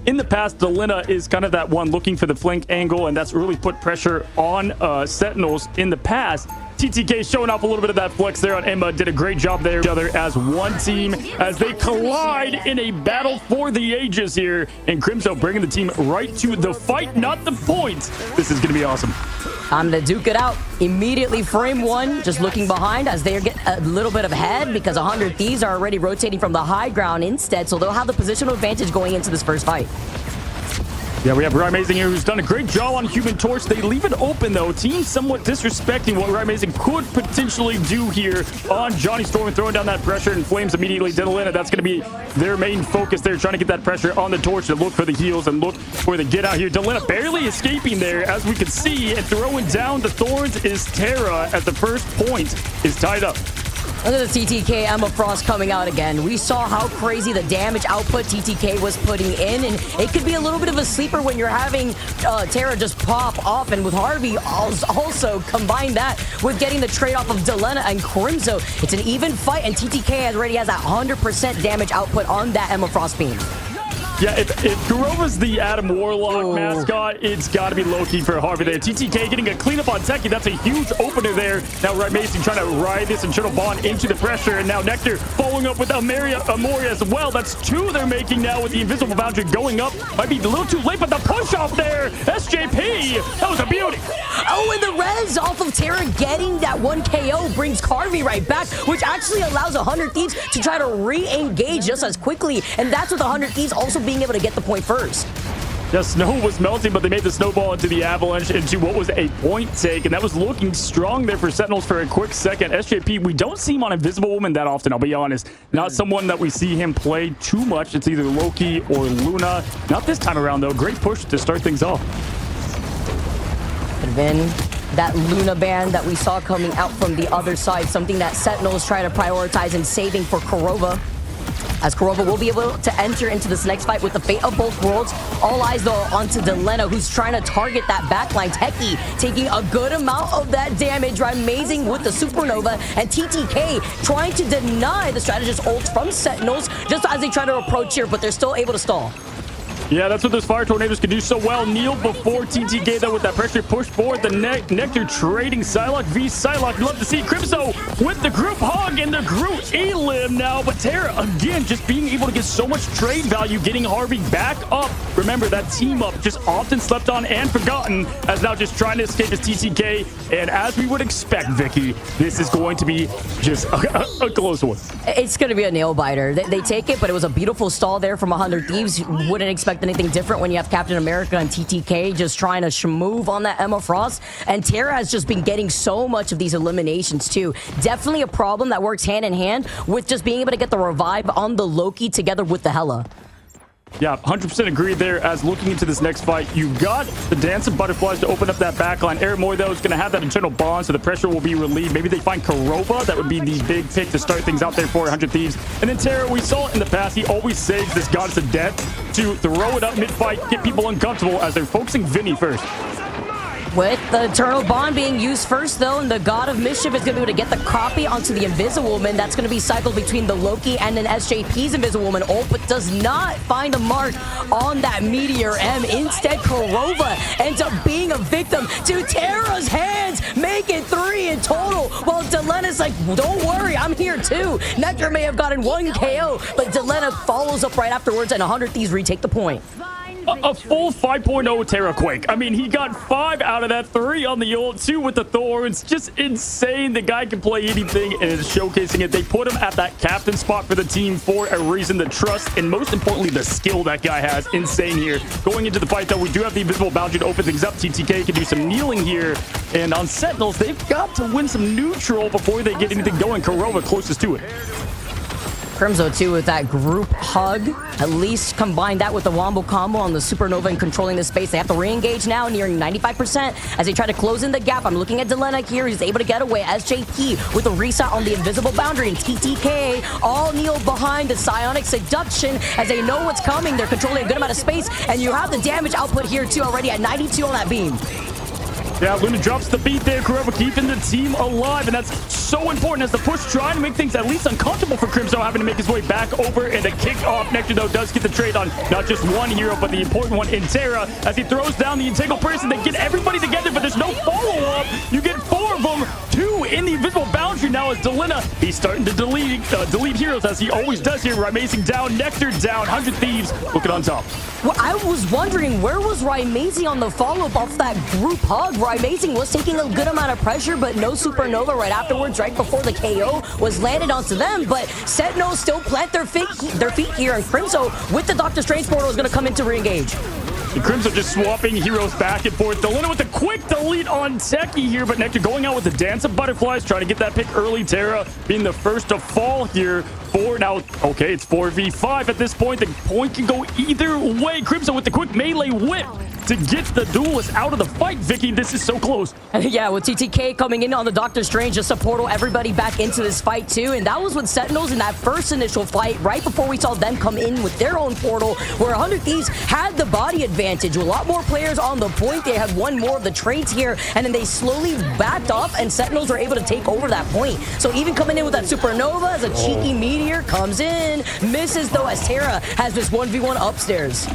in the past, Delena is kind of that one looking for the flank angle, and that's really put pressure on Sentinels in the past. TTK showing off a little bit of that flex there on Emma. Did a great job there together as one team as they collide in a battle for the ages here. And Crimzo bringing the team right to the fight, not the points. This is going to be awesome. I'm going to duke it out. Immediately frame one, just looking behind as they get a little bit of head because 100 Thieves are already rotating from the high ground instead. So they'll have the positional advantage going into this first fight. Yeah, we have Rye Amazing here who's done a great job on Human Torch. They leave it open, though. Team somewhat disrespecting what Rye Amazing could potentially do here on Johnny Storm and throwing down that pressure, and Flames immediately Delena. That's going to be their main focus. They're trying to get that pressure on the Torch to look for the heals and look for the get out here. Delena barely escaping there, as we can see, and throwing down the Thorns is Terra as the first point is tied up. Look at the TTK Emma Frost coming out again. We saw how crazy the damage output TTK was putting in, and it could be a little bit of a sleeper when you're having Terra just pop off, and with Harvey also combine that with getting the trade-off of Delena and Crimzo. It's an even fight, and TTK already has that 100% damage output on that Emma Frost beam. Yeah, if Kurova's the Adam Warlock mascot, it's got to be low-key for Harvey there. TTK getting a cleanup on Techie. That's a huge opener there. Now, Rye Mason trying to ride this internal bond into the pressure. And now Nectar following up with Amoria as well. That's two they're making now with the invisible boundary going up. Might be a little too late, but the push-off there. SJP, that was a beauty. Oh, and the res off of Terra getting that 1 KO brings Harvey right back, which actually allows 100 Thieves to try to re-engage just as quickly. And that's with 100 Thieves also being able to get the point first. The snow was melting, but they made the snowball into the avalanche into what was a point take, and that was looking strong there for Sentinels for a quick second. SJP, we don't see him on Invisible Woman that often, I'll be honest. Not someone that we see him play too much. It's either Loki or Luna. Not this time around, though. Great push to start things off. And then that Luna ban that we saw coming out from the other side, something that Sentinels try to prioritize and saving for Kurova. As Kurova will be able to enter into this next fight with the fate of both worlds. All eyes, though, onto Delena, who's trying to target that backline. Techie taking a good amount of that damage. Amazing with the Supernova. And TTK trying to deny the strategist ults from Sentinels just as they try to approach here, but they're still able to stall. Yeah, that's what those fire tornadoes can do so well. Kneel before TTK, though, with that pressure push forward. The Nectar trading Psylocke v Psylocke. Love to see Crimzo with the group hug and the group elim now. But Terra, again, just being able to get so much trade value, getting Harvey back up. Remember, that team up just often slept on and forgotten, as now just trying to escape his TTK. And as we would expect, Vicky, this is going to be just a close one. It's going to be a nail biter. They take it, but it was a beautiful stall there from 100 Thieves. Wouldn't expect anything different when you have Captain America and TTK just trying to move on that Emma Frost. And Terra has just been getting so much of these eliminations too. Definitely a problem that works hand in hand with just being able to get the revive on the Loki together with the Hela. Yeah, 100% agreed there. As looking into this next fight, you've got the Dance of Butterflies to open up that backline. Eric Moy, though, is going to have that internal bond, so the pressure will be relieved. Maybe they find Kurova. That would be the big pick to start things out there for 100 Thieves. And then Terra, we saw it in the past. He always saves this Goddess of Death to throw it up mid-fight, get people uncomfortable as they're focusing Vinny first. With the Eternal Bond being used first, though, and the God of Mischief is going to be able to get the copy onto the Invisible Woman. That's going to be cycled between the Loki and then SJP's Invisible Woman ult, but does not find a mark on that Meteor M. Instead, Kurova ends up being a victim to Terra's hands, making 3 in total, while Delena's like, don't worry, I'm here too. Nectar may have gotten 1 KO, but Delena follows up right afterwards, and 100 Thieves retake the point. A full 5.0 Terra Quake. I mean, he got 5 out of that, 3 on the ult, 2 with the Thorns. Just insane. The guy can play anything and is showcasing it. They put him at that captain spot for the team for a reason. The trust and most importantly, the skill that guy has. Insane here. Going into the fight, though, we do have the invisible boundary to open things up. TTK can do some kneeling here. And on Sentinels, they've got to win some neutral before they get anything going. Kurova closest to it. Crimzo too with that group hug. At least combine that with the Wombo combo on the Supernova and controlling the space. They have to re-engage now, nearing 95% as they try to close in the gap. I'm looking at Delena here. He's able to get away. SJP with a reset on the invisible boundary. And TTK all kneel behind the Psionic Seduction as they know what's coming. They're controlling a good amount of space. And you have the damage output here too already at 92 on that beam. Yeah, Luna drops the beat there. Kurova keeping the team alive, and that's so important as the push trying to make things at least uncomfortable for Crimso, having to make his way back over and the kick off. Nectar, though, does get the trade on not just one hero, but the important one in Terra as he throws down the Entangled person. They get everybody together, but there's no follow-up. You get 4 of them, 2 in the invisible boundary now as Delina. He's starting to delete heroes as he always does here. Amazing down, Nectar down, 100 Thieves looking on top. Well, I was wondering, where was Rymazing on the follow-up off that group hug? Rymazing was taking a good amount of pressure, but no Supernova right afterwards, right before the KO was landed onto them. But Sentinels still plant their feet here, and Crimso with the Doctor Strange portal is going to come in to re-engage. The Crimson just swapping heroes back and forth. Delina with a quick delete on Techie here, but Nectar going out with the Dance of Butterflies, trying to get that pick early. Terra being the first to fall here. Now, okay, it's 4v5 at this point. The point can go either way. Crimson with the quick melee whip to get the duelist out of the fight. Vicky, this is so close. Yeah, with TTK coming in on the Doctor Strange, just to portal everybody back into this fight too. And that was with Sentinels in that first initial fight, right before we saw them come in with their own portal, where 100 Thieves had the body advantage. A lot more players on the point. They had one more of the trades here, and then they slowly backed off, and Sentinels were able to take over that point. So even coming in with that Supernova as a cheeky meteor comes in, misses though as Terra has this 1v1 upstairs.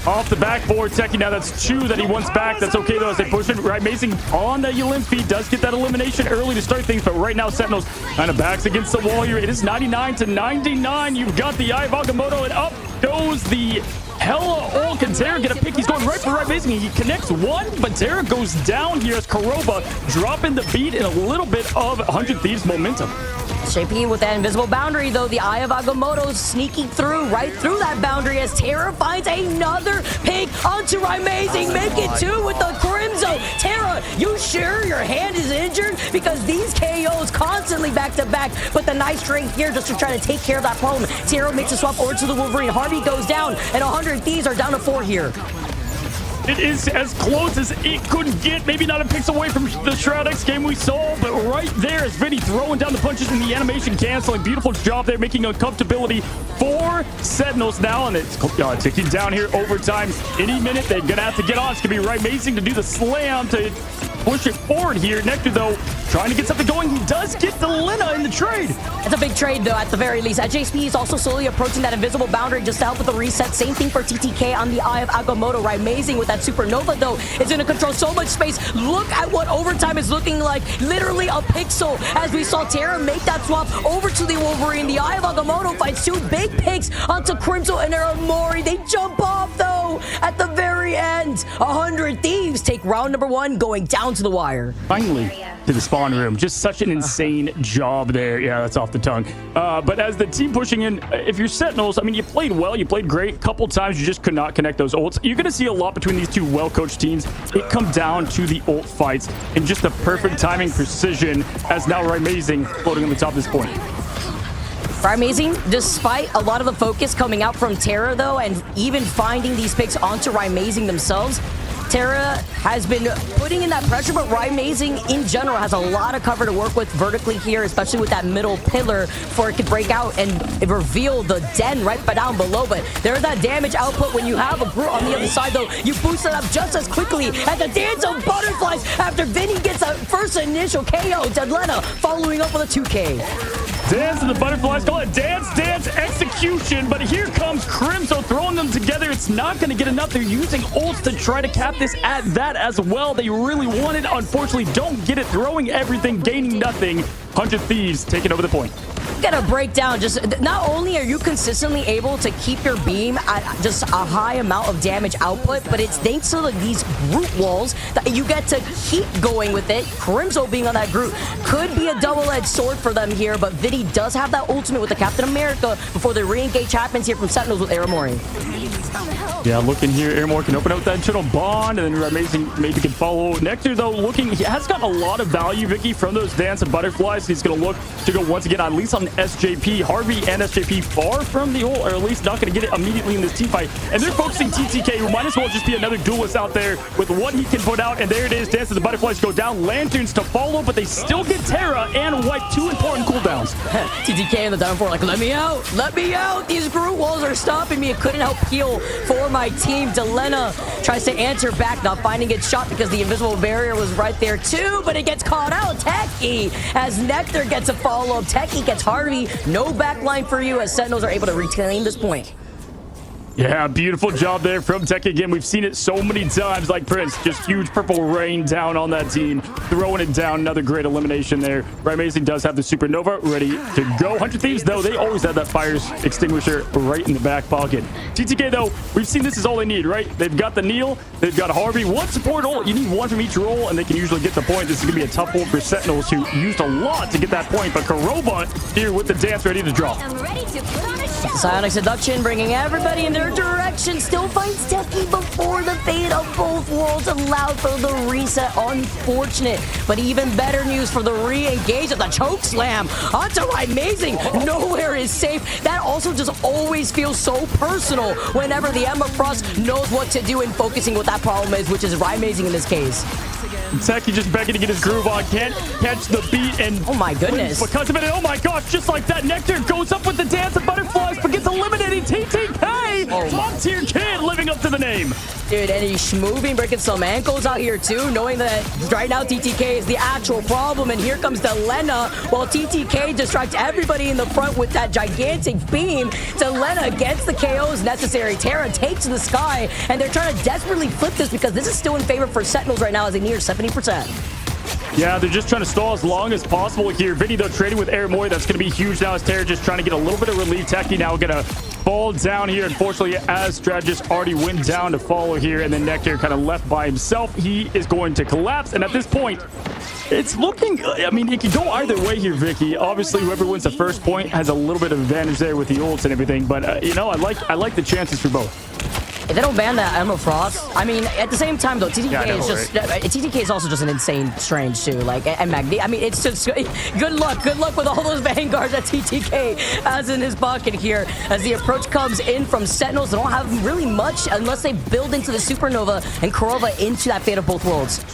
Off the backboard, Techie, now that's Chu that he wants back. That's okay, though, as they push it. Right, Amazing on the Ylim feed. Does get that elimination early to start things, but right now, Sentinels kind of backs against the wall here. It is 99-99. You've got the Eye of Agamotto, and up goes the hella ult. Can Terra get a pick? He's going right for Right Amazing. He connects one, but Terra goes down here as Kurova dropping the beat in a little bit of 100 Thieves momentum. JP with that invisible boundary, though, the Eye of Agamotto sneaking through, right through that boundary as Terra finds another pick onto Rymazing. Make it 2 with the Crimso. Terra, you sure your hand is injured? Because these KOs constantly back to back, but the nice strength here just to try to take care of that problem. Terra makes a swap over to the Wolverine. Harvey goes down, and 100 Thieves are down to 4 here. It is as close as it could get. Maybe not a pix away from the Shroud X game we saw, but right there is Vinny throwing down the punches in the animation canceling. Beautiful job there, making a comfortability for Sentinels now, and it's ticking down here overtime. Any minute, they're going to have to get on. It's going to be Right Amazing to do the slam to push it forward here. Nectar, though, trying to get something going. He does get the Lina in the trade. It's a big trade, though, at the very least. JSP is also slowly approaching that invisible boundary just to help with the reset. Same thing for TTK on the Eye of Agamotto. Right, Amazing with that Supernova, though, is going to control so much space. Look at what overtime is looking like. Literally a pixel as we saw Terra make that swap over to the Wolverine. The Eye of Agamotto finds 2 big picks onto Crimso and Aramori. They jump off, though, at the very end. 100 Thieves take round number 1, going down to the wire. Finally to the spawn room. Just such an insane job there. Yeah, that's off the tongue. But as the team pushing in, if you're Sentinels, I mean, you played well, you played great. Couple times you just could not connect those ults. You're going to see a lot between these 2 well-coached teams. It comes down to the ult fights and just the perfect timing, precision, as now Rymazing floating on the top of this point. Rymazing, despite a lot of the focus coming out from Terra, though, and even finding these picks onto Rymazing themselves, Terra has been putting in that pressure, but Rymazing in general has a lot of cover to work with vertically here, especially with that middle pillar before it could break out and reveal the den right down below. But there's that damage output when you have a Brute on the other side, though. You boost it up just as quickly at the Dance of Butterflies after Vinny gets that first initial KO. Delena following up with a 2K. Dance of the Butterflies, call it dance, execution, but here comes Crimso throwing them together. It's not going to get enough. They're using ults to try to cap this at that as well. They really want it. Unfortunately, don't get it. Throwing everything, gaining nothing. 100 Thieves taking over the point. Gotta break down, just not only are you consistently able to keep your beam at just a high amount of damage output, but it's thanks to these Groot walls that you get to keep going with it. Crimso being on that Groot could be a double-edged sword for them here, but Viddy does have that ultimate with the Captain America before the re-engage happens here from Sentinels with Aramori. Yeah, looking here, Aramori can open up that channel bond, and then Amazing maybe can follow. Nectar, though, looking, he has gotten a lot of value, Vicky, from those Dance and Butterflies. He's going to look to go once again, at least on SJP. Harvey and SJP far from the ult, or at least not going to get it immediately in this team fight. And they're focusing TTK, who might as well just be another duelist out there with what he can put out. And there it is, Dance of the Butterflies go down, Lanterns to follow, but they still get Terra and wipe 2 important cooldowns. TTK in the down 4 like, let me out, these Groot walls are stopping me. It couldn't help heal kill for my team. Delena tries to answer back, not finding its shot because the invisible barrier was right there too, but it gets caught out. Techie, as Nectar gets a follow-up. Techie gets Harvey. No backline for you as Sentinels are able to reclaim this point. Yeah, beautiful job there from Tech again. We've seen it so many times, like Prince. Just huge purple rain down on that team. Throwing it down. Another great elimination there. Amazing does have the Supernova ready to go. 100 Thieves, though, they always have that fire extinguisher right in the back pocket. TTK, though, we've seen this is all they need, right? They've got the Neil. They've got Harvey. One support role. You need one from each role, and they can usually get the point. This is going to be a tough one for Sentinels, who used a lot to get that point. But Karoba here with the dance ready to draw. I'm ready to put on a show. Psionic Seduction bringing everybody in their direction. Still finds Techie before the fate of both worlds allowed for the reset. Unfortunate, but even better news for the re-engage of the choke slam onto Amazing. Nowhere is safe. That also just always feels so personal whenever the Emma Frost knows what to do and focusing what that problem is, which is Amazing in this case. Techie just begging to get his groove on. Can't catch the beat, and oh my goodness, because of it, oh my gosh, just like that, Nectar goes up with the dance of butterflies but gets eliminated. TTK, top tier kid living up to the name. Dude, and he's moving, breaking some ankles out here too, knowing that right now TTK is the actual problem. And here comes Delena, while TTK distracts everybody in the front with that gigantic beam. Delena gets the KOs necessary. Terra takes to the sky, and they're trying to desperately flip this because this is still in favor for Sentinels right now as they near 70%. Yeah, they're just trying to stall as long as possible here. Vinny, though, trading with Air Moy. That's going to be huge now as Terra just trying to get a little bit of relief. Techie now going to fall down here, unfortunately, as Strategist already went down to follow here, and then Nectar kind of left by himself. He is going to collapse, and at this point, it's looking, I mean, it could go either way here, Vicky. Obviously, whoever wins the first point has a little bit of advantage there with the ults and everything, but, you know, I like the chances for both. If they don't ban that Emma Frost, I mean, at the same time though, TTK is just TTK is also just an insane strange too. Like, and Magni, I mean, it's just good luck with all those vanguards that TTK has in his pocket here. As the approach comes in from Sentinels, they don't have really much unless they build into the Supernova and Korova into that fate of both worlds.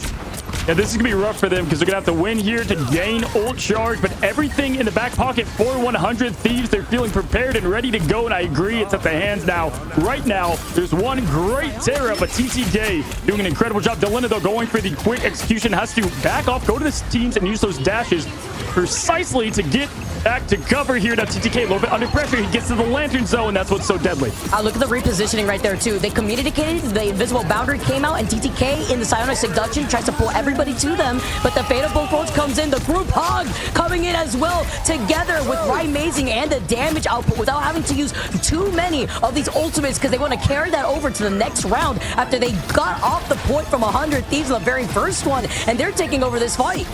Yeah, this is going to be rough for them because they're going to have to win here to gain ult charge, but everything in the back pocket for 100 Thieves. They're feeling prepared and ready to go, and I agree, it's at the hands now. Right now, there's one great Terra, but TTK doing an incredible job. Delena, though, going for the quick execution, has to back off, go to the teams, and use those dashes precisely to get back to cover here. Now TTK a little bit under pressure. He gets to the lantern zone. That's what's so deadly. Look at the repositioning right there too. They communicated, the invisible boundary came out, and TTK in the Psionic Seduction tries to pull everybody to them, but the Fate of both worlds comes in. The group hug coming in as well, together with Amazing and the damage output without having to use too many of these ultimates because they want to carry that over to the next round after they got off the point from 100 Thieves in the very first one, and they're taking over this fight.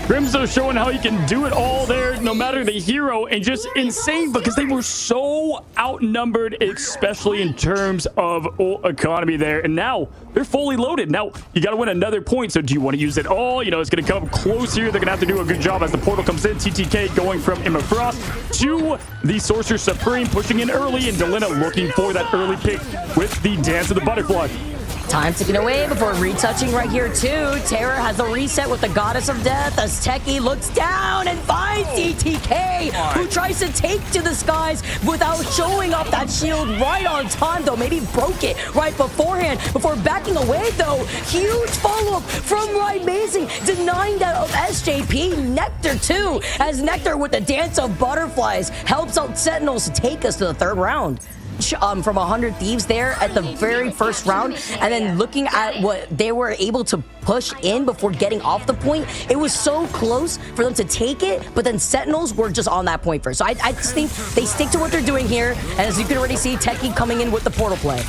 Crimzo showing how he can do it all there, no matter the hero, and just insane because they were so outnumbered, especially in terms of ult economy there. And now they're fully loaded. Now you got to win another point. So do you want to use it all? You know, it's going to come close here. They're going to have to do a good job as the portal comes in. TTK going from Emma Frost to the Sorcerer Supreme, pushing in early, and Delena looking for that early pick with the Dance of the Butterfly. Time ticking away before retouching right here too. Terra has the reset with the Goddess of Death as Techie looks down and finds TTK, who tries to take to the skies without showing up that shield right on time though. Maybe broke it right beforehand before backing away though. Huge follow-up from Amazing, denying that of SJP. Nectar too, as Nectar with the Dance of Butterflies helps out Sentinels to take us to the third round. From 100 Thieves there at the very first round, and then looking at what they were able to push in before getting off the point, it was so close for them to take it, but then Sentinels were just on that point first. So I just think they stick to what they're doing here, and as you can already see, Techie coming in with the portal play.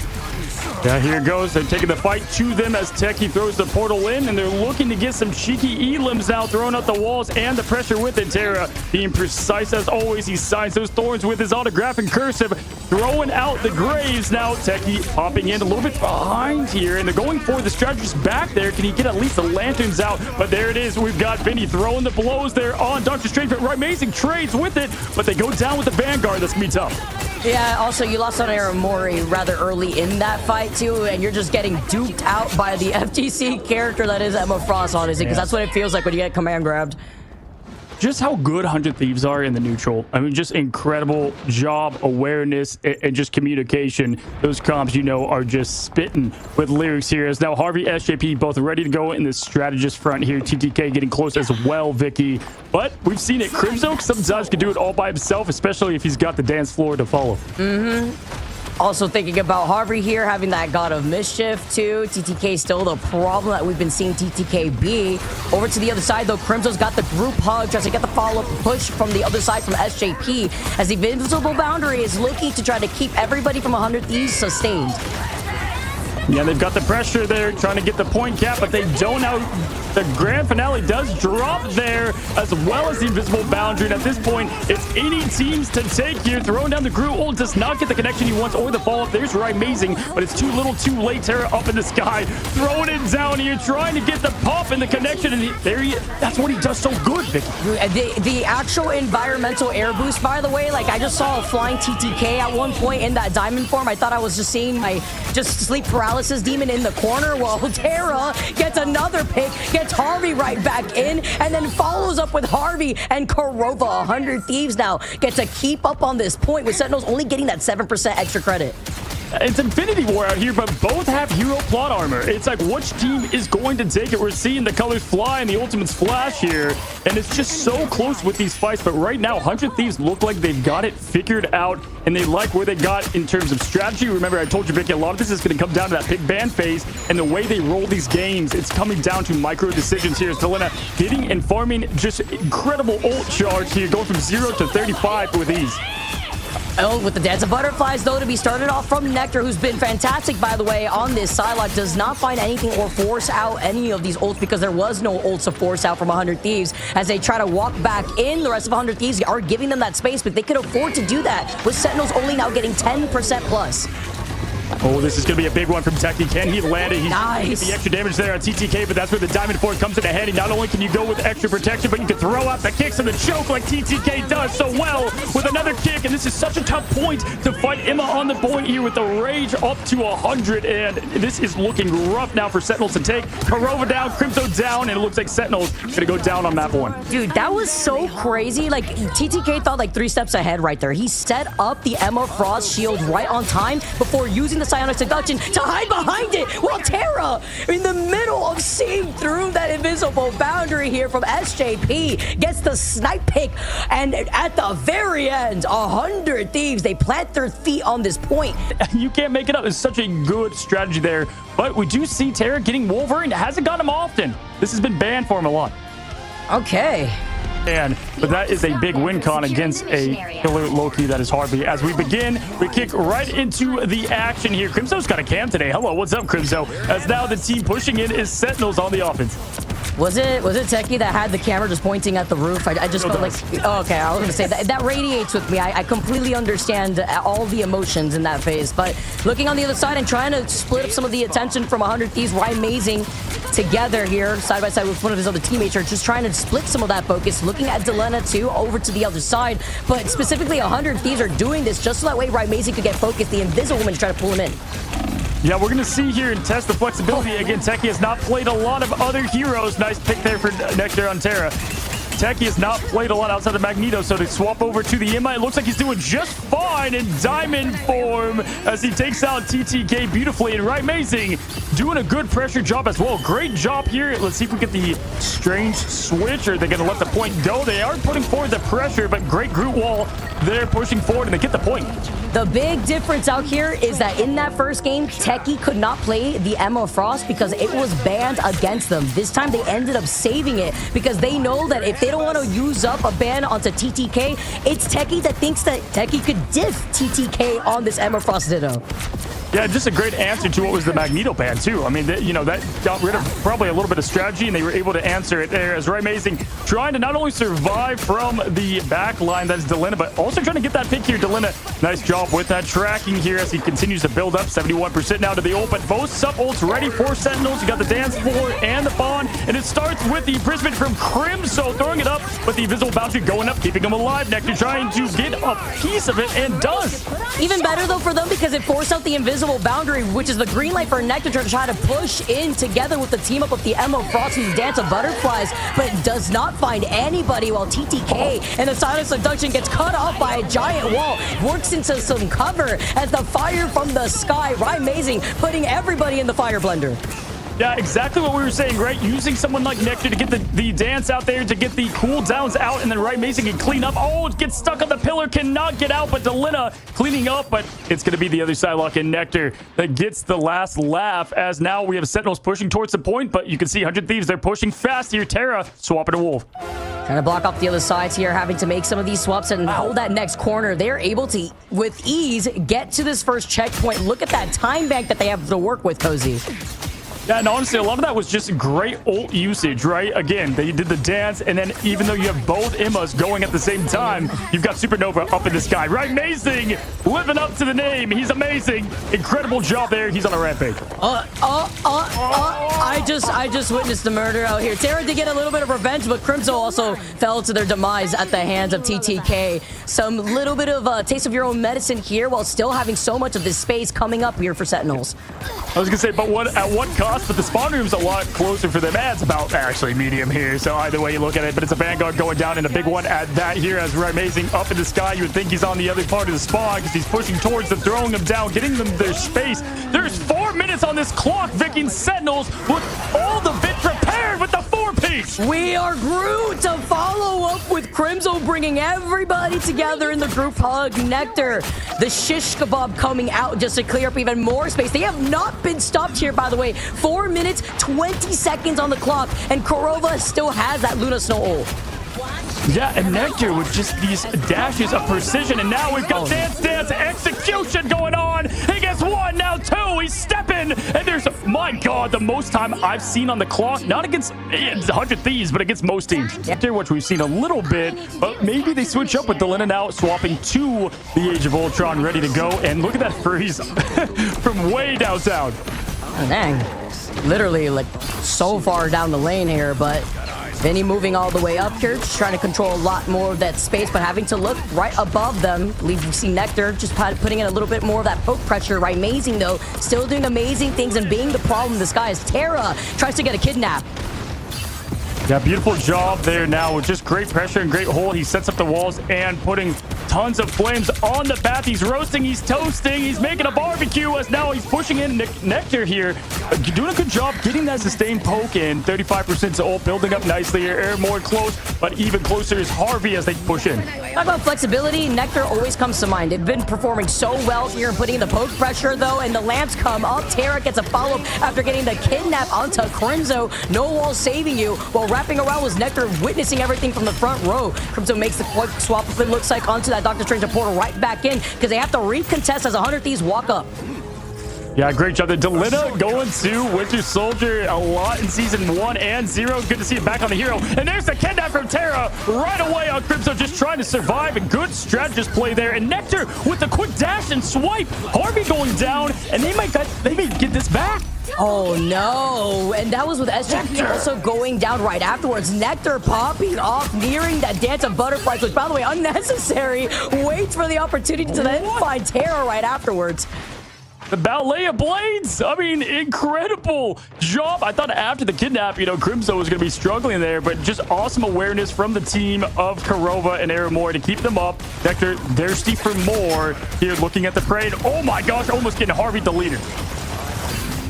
Yeah, here it goes. They're taking the fight to them as Techie throws the portal in, and they're looking to get some cheeky elims out, throwing out the walls and the pressure with it. Terra being precise as always. He signs those thorns with his autograph and cursive, throwing out the graves. Now Techie popping in a little bit behind here, and they're going for the strategist back there. Can he get at least the lanterns out? But there it is. We've got Vinny throwing the blows there on Dr. Strange, but Amazing trades with it, but they go down with the Vanguard. That's gonna be tough. Yeah, also you lost on Aramori rather early in that fight too, and you're just getting duped out by the FTC character that is Emma Frost, honestly, because that's what it feels like when you get command grabbed. just how good 100 Thieves are in the neutral. I mean, just incredible job, awareness, and just communication. Those comps, you know, are just spitting with lyrics here. As now Harvey, SJP both ready to go in the strategist front here. TTK getting close as well, Vicky. But we've seen it. Crimzo sometimes can do it all by himself, especially if he's got the dance floor to follow. Also thinking about Harvey here, having that God of Mischief too. TTK still the problem that we've been seeing TTK be. Over to the other side though, Crimso's got the group hug, tries to get the follow-up push from the other side from SJP, as the invisible boundary is looking to try to keep everybody from 100 Thieves sustained. Yeah, they've got the pressure there, trying to get the point cap, but they don't out. The grand finale does drop there, as well as the invisible boundary. And at this point, it's any teams to take here. Throwing down the Groot ult does not get the connection he wants or the follow-up. There's Amazing, but it's too little too late. Terra up in the sky, throwing it down here, trying to get the pop and the connection. And that's what he does so good, Vicky. The actual environmental air boost, by the way, like I just saw a flying TTK at one point in that diamond form. I thought I was just seeing my sleep paralysis demon in the corner. Well, Terra gets another pick, gets Harvey right back in, and then follows up with Harvey and Korova. 100 Thieves now get to keep up on this point, with Sentinels only getting that 7% extra credit. It's Infinity War out here, but both have hero plot armor. It's like, which team is going to take it? We're seeing the colors fly and the ultimates flash here, and it's just so close with these fights. But right now, 100 Thieves look like they've got it figured out, and they like where they got in terms of strategy. Remember, I told you, Vicky, a lot of this is going to come down to that pick ban phase and the way they roll these games. It's coming down to micro decisions here. As Delena hitting and farming just incredible ult charge here, going from 0 to 35 with ease. Oh, with the Dance of Butterflies, though, to be started off from Nectar, who's been fantastic, by the way, on this Psylocke. Does not find anything or force out any of these ults, because there was no ults to force out from 100 Thieves. As they try to walk back in, the rest of 100 Thieves are giving them that space, but they could afford to do that, with Sentinels only now getting 10% plus. Oh, this is going to be a big one from Techie. Can he land it? He's nice. the extra damage there on TTK, but that's where the Diamond Force comes into handy. Not only can you go with extra protection, but you can throw out the kicks and the choke like TTK does so well with another kick. And this is such a tough point to fight Emma on the point here with the rage up to 100. And this is looking rough now for Sentinels to take. Korova down, Crimzo down, and it looks like Sentinels going to go down on map 1. Dude, that was so crazy. Like, TTK thought like 3 steps ahead right there. He set up the Emma Frost shield right on time before using the Psionic Seduction to hide behind it, while Terra, in the middle of seeing through that invisible boundary here from SJP, gets the snipe pick. And at the very end, 100 Thieves, they plant their feet on this point. You can't make it up. It's such a good strategy there. But we do see Terra getting Wolverine. It hasn't got him often. This has been banned for him a lot. Okay. But that is a big win con against a killer Loki that is Harvey. As we begin, we kick right into the action here. Crimso's got a cam today. Hello, what's up, Crimso? As now the team pushing in is Sentinels on the offense. Was it Techie that had the camera just pointing at the roof? I just felt like, oh, okay, I was gonna say that radiates with me. I completely understand all the emotions in that phase. But looking on the other side and trying to split up some of the attention from 100 Thieves, Amazing together here, side by side with one of his other teammates, are just trying to split some of that focus. Looking at Delena too, over to the other side. But specifically, 100 Thieves are doing this just so that way Amazing could get focused. The Invisible Woman to try to pull him in. Yeah, we're going to see here and test the flexibility. Again, Techie has not played a lot of other heroes. Nice pick there for Nectar on Terra. Techie has not played a lot outside of Magneto, so to swap over to the Emma, it looks like he's doing just fine in diamond form as he takes out TTK beautifully. And Amazing doing a good pressure job as well. Great job here. Let's see if we get the strange switch, or they're going to let the point go. They are putting forward the pressure, but great Groot wall. They're pushing forward, and they get the point. The big difference out here is that in that first game, Techie could not play the Emma Frost because it was banned against them. This time, they ended up saving it because they know that if they don't want to use up a ban onto TTK, it's Techie that thinks that Techie could diff TTK on this Emma Frost Ditto. Yeah, just a great answer to what was the Magneto ban, too. I mean, that got rid of probably a little bit of strategy, and they were able to answer it there. As Amazing trying to not only survive from the back line, that is Delena, but also trying to get that pick here. Delena, nice job with that tracking here as he continues to build up. 71% now to the ult, but both sub ults ready for Sentinels. You got the dance floor and the bond, and it starts with the imprisonment from Crimso, throwing it up, but the invisible boundary going up, keeping him alive. Nectar trying to get a piece of it, and does. Even better, though, for them, because it forced out the invisible invisible boundary, which is the green light for Nectar to try to push in together with the team up of the Emma Frost and the Dance of Butterflies, but does not find anybody while TTK and the Silent Seduction gets cut off by a giant wall, works into some cover as the fire from the sky, Amazing, putting everybody in the fire blender. Yeah, exactly what we were saying, right? Using someone like Nectar to get the dance out there, to get the cooldowns out, and then Mason can clean up. Oh, it gets stuck on the pillar, cannot get out, but Delina cleaning up, but it's going to be the other Psylocke and Nectar that gets the last laugh, as now we have Sentinels pushing towards the point, but you can see 100 Thieves, they're pushing fast here. Terra swapping to Wolf. Trying to block off the other sides here, having to make some of these swaps and hold that next corner. They're able to, with ease, get to this first checkpoint. Look at that time bank that they have to work with, Cozy. Yeah, and honestly, a lot of that was just great ult usage, right? Again, they did the dance, and then even though you have both Emmas going at the same time, you've got Supernova up in the sky. Amazing! Living up to the name. He's amazing. Incredible job there. He's on a rampage. I just witnessed the murder out here. Terra did get a little bit of revenge, but Crimson also fell to their demise at the hands of TTK. Some little bit of a taste of your own medicine here while still having so much of this space coming up here for Sentinels. I was going to say, but at what cost? But the spawn room's a lot closer for them. It's about actually medium here, so either way you look at it, but it's a Vanguard going down in a big one at that here as Amazing up in the sky. You would think he's on the other part of the spawn because he's pushing towards them, throwing them down, getting them their space. There's 4 minutes on this clock, Viking Sentinels with all the bit prepared with the 4-piece. We are Groot to follow up with Crimzo bringing everybody together in the group hug. Nectar, the shish kebab coming out just to clear up even more space. They have not been stopped here, by the way. 4 minutes, 20 seconds on the clock, and Korova still has that Luna Snow ult. Yeah, and Nectar with just these dashes of precision, and now we've got dance execution going on. He gets 1, now 2, he's stepping, and there's, my God, the most time I've seen on the clock, not against 100 Thieves, but against most teams. Nectar, which we've seen a little bit, but maybe they switch up with Delina now, swapping to the Age of Ultron, ready to go, and look at that freeze from way downtown. Oh, dang. Literally, like, so far down the lane here, but Vinny moving all the way up here, just trying to control a lot more of that space, but having to look right above them. You see Nectar just putting in a little bit more of that poke pressure. Amazing, though, still doing amazing things and being the problem in the sky as Terra tries to get a kidnap. Yeah, beautiful job there now with just great pressure and great hold. He sets up the walls and putting tons of flames on the path. He's roasting, he's toasting, he's making a barbecue as now he's pushing in Nectar here. Doing a good job getting that sustained poke in. 35% to ult, building up nicely here. Air more close, but even closer is Harvey as they push in. Talk about flexibility, Nectar always comes to mind. They've been performing so well here and putting in the poke pressure, though, and the lamps come up. Terra gets a follow-up after getting the kidnap onto Crimzo. No wall saving you, while wrapping around was Nectar, witnessing everything from the front row. Crimzo makes the quick swap, it looks like, onto that Doctor Strange portal right back in, because they have to recontest as 100 Thieves walk up. Yeah, great job there. Delina going to Winter Soldier a lot in Season 1 and 0. Good to see it back on the hero. And there's the kidnap from Terra right away on Crimson, just trying to survive. And good strategist play there. And Nectar with the quick dash and swipe. Harvey going down, and they may get this back. Oh, no. And that was with SJP also going down right afterwards. Nectar popping off, nearing that Dance of Butterflies, which, by the way, unnecessary. Waits for the opportunity to then find Terra right afterwards. The ballet of blades. I mean, incredible job. I thought after the kidnap, Crimson was going to be struggling there, but just awesome awareness from the team of Korova and Aramore to keep them up. Nectar thirsty for more here, looking at the parade. Oh my gosh, almost getting Harvey the leader.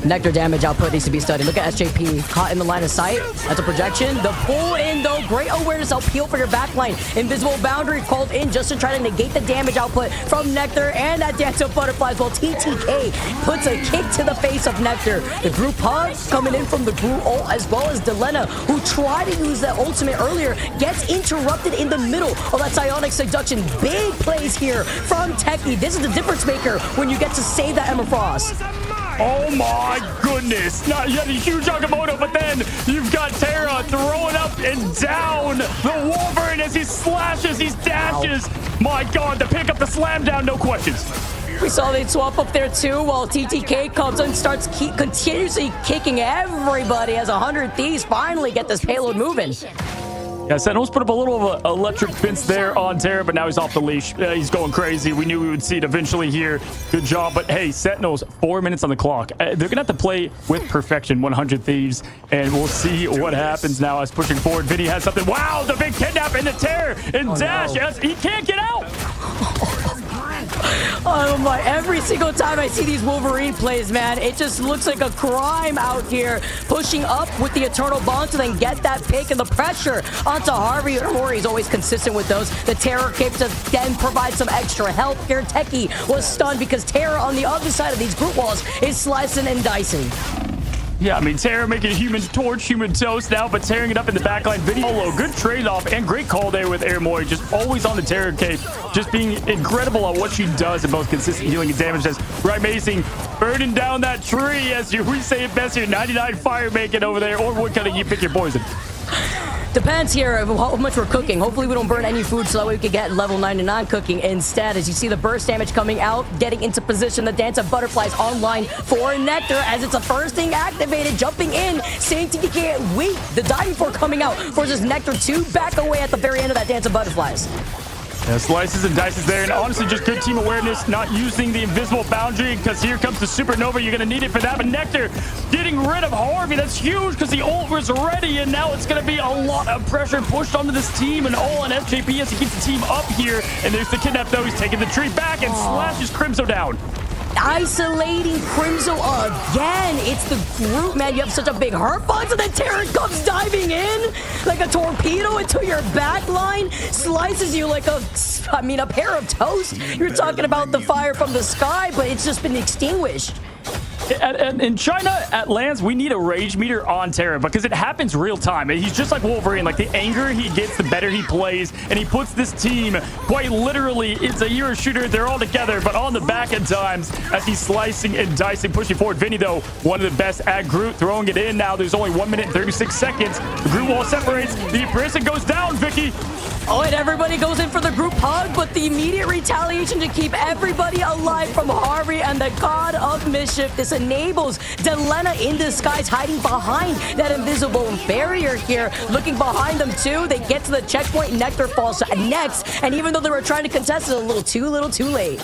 Nectar damage output needs to be studied. Look at SJP caught in the line of sight. That's a projection. The pull in, though, great awareness. Help peel for your backline. Invisible boundary called in just to try to negate the damage output from Nectar and that Dance of Butterflies, while TTK puts a kick to the face of Nectar. The group hug coming in from the group ult, as well as Delena, who tried to use that ultimate earlier, gets interrupted in the middle of that psionic seduction. Big plays here from Techie. This is the difference maker when you get to save that Emma Frost. Oh my goodness. You have a huge Agamotto, but then you've got Terra throwing up and down the Wolverine as he slashes, he dashes. Ow. My God, to pick up the slam down, no questions. We saw they swap up there too, while TTK comes and starts continuously kicking everybody as 100 Thieves finally get this payload moving. Yeah, Sentinels put up a little of an electric fence there on Terra, but now he's off the leash. He's going crazy. We knew we would see it eventually here. Good job. But hey, Sentinels, 4 minutes on the clock. They're going to have to play with perfection, 100 Thieves, and we'll see what happens now as pushing forward. Vinny has something. Wow, the big kidnap in the Terror and dash. No. As he can't get out. Oh my, every single time I see these Wolverine plays, man, it just looks like a crime out here. Pushing up with the Eternal Bond to then get that pick and the pressure onto Harvey. Rory's always consistent with those. The Terror came to then provide some extra help here. Techie was stunned because Terror on the other side of these group walls is slicing and dicing. Yeah, I mean, Terra making human torch, human toast now, but tearing it up in the backline. Video, good trade-off and great call there with Airmoy, just always on the Terra cape, just being incredible at what she does in both consistent healing and damage. As Amazing burning down that tree, as we say it best here, 99 fire making over there, or woodcutting, you pick your poison. Depends here of how much we're cooking. Hopefully we don't burn any food so that way we can get level 99 cooking instead. As you see the burst damage coming out, getting into position, the Dance of Butterflies online for Nectar as it's a first thing activated, jumping in, saying TTK, wait, the diving fork coming out, forces Nectar to back away at the very end of that Dance of Butterflies. Yeah, slices and dices there, and honestly, just good team awareness, not using the invisible boundary, because here comes the Supernova. You're going to need it for that, but Nectar getting rid of Harvey. That's huge, because the ult was ready, and now it's going to be a lot of pressure pushed onto this team, and all on SJP as he keeps the team up here, and there's the kidnap, though. He's taking the tree back and slashes Crimso down. Isolating Crimso again. It's the group, man. You have such a big hurt box, and then Terran comes diving in like a torpedo into your back line, slices you like a pair of toast. You're talking about the fire from the sky, but it's just been extinguished. In China, at lands, we need a rage meter on Terra because it happens real time. He's just like Wolverine. Like, the anger he gets, the better he plays. And he puts this team, quite literally, it's a Euro shooter. They're all together, but on the back at times as he's slicing and dicing, pushing forward. Vinny, though, one of the best at Groot, throwing it in now. There's only 1 minute and 36 seconds. The Groot wall separates. The prison goes down, Vicky. Oh, and everybody goes in for the group hug, but the immediate retaliation to keep everybody alive from Harvey and the God of Mischief. This enables Delena in disguise, hiding behind that invisible barrier here. Looking behind them, too. They get to the checkpoint. Nectar falls next, and even though they were trying to contest it, a little too late.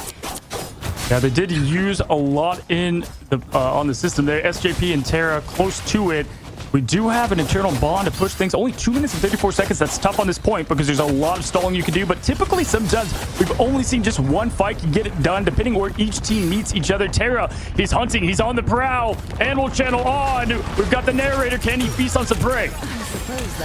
Yeah, they did use a lot in the on the system there. SJP and Terra close to it. We do have an internal bond to push things. Only 2 minutes and 34 seconds. That's tough on this point because there's a lot of stalling you can do. But typically, sometimes we've only seen just one fight can get it done, depending where each team meets each other. Terra, he's hunting. He's on the prowl. Animal channel on. We've got the narrator. Can he feast on some prey?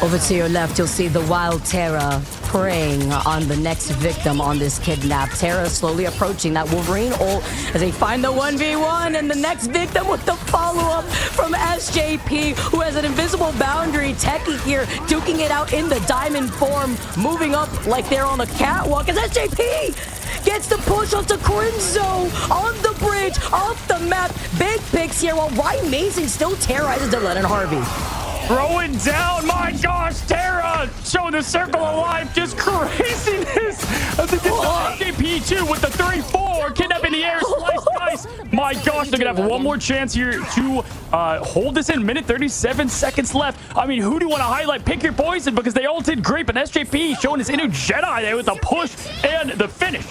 Over to your left, you'll see the wild Terra preying on the next victim on this kidnap. Terra slowly approaching that Wolverine ult as they find the 1v1, and the next victim with the follow-up from SJP, who has an invisible boundary. Techie here duking it out in the diamond form, moving up like they're on the catwalk as SJP gets the push onto Crimso on the bridge, off the map. Big picks here while Ryan Mason still terrorizes Dylan and Harvey. Throwing down, my gosh, Terra showing the circle of life, just craziness. As they get the SJP2 with the 3-4, kidnap in the air, slice, nice. My gosh, they're gonna have one more chance here to hold this in. Minute 37 seconds left. I mean, who do you want to highlight? Pick your poison because they all did great, but SJP showing his inner Jedi there with the push and the finish.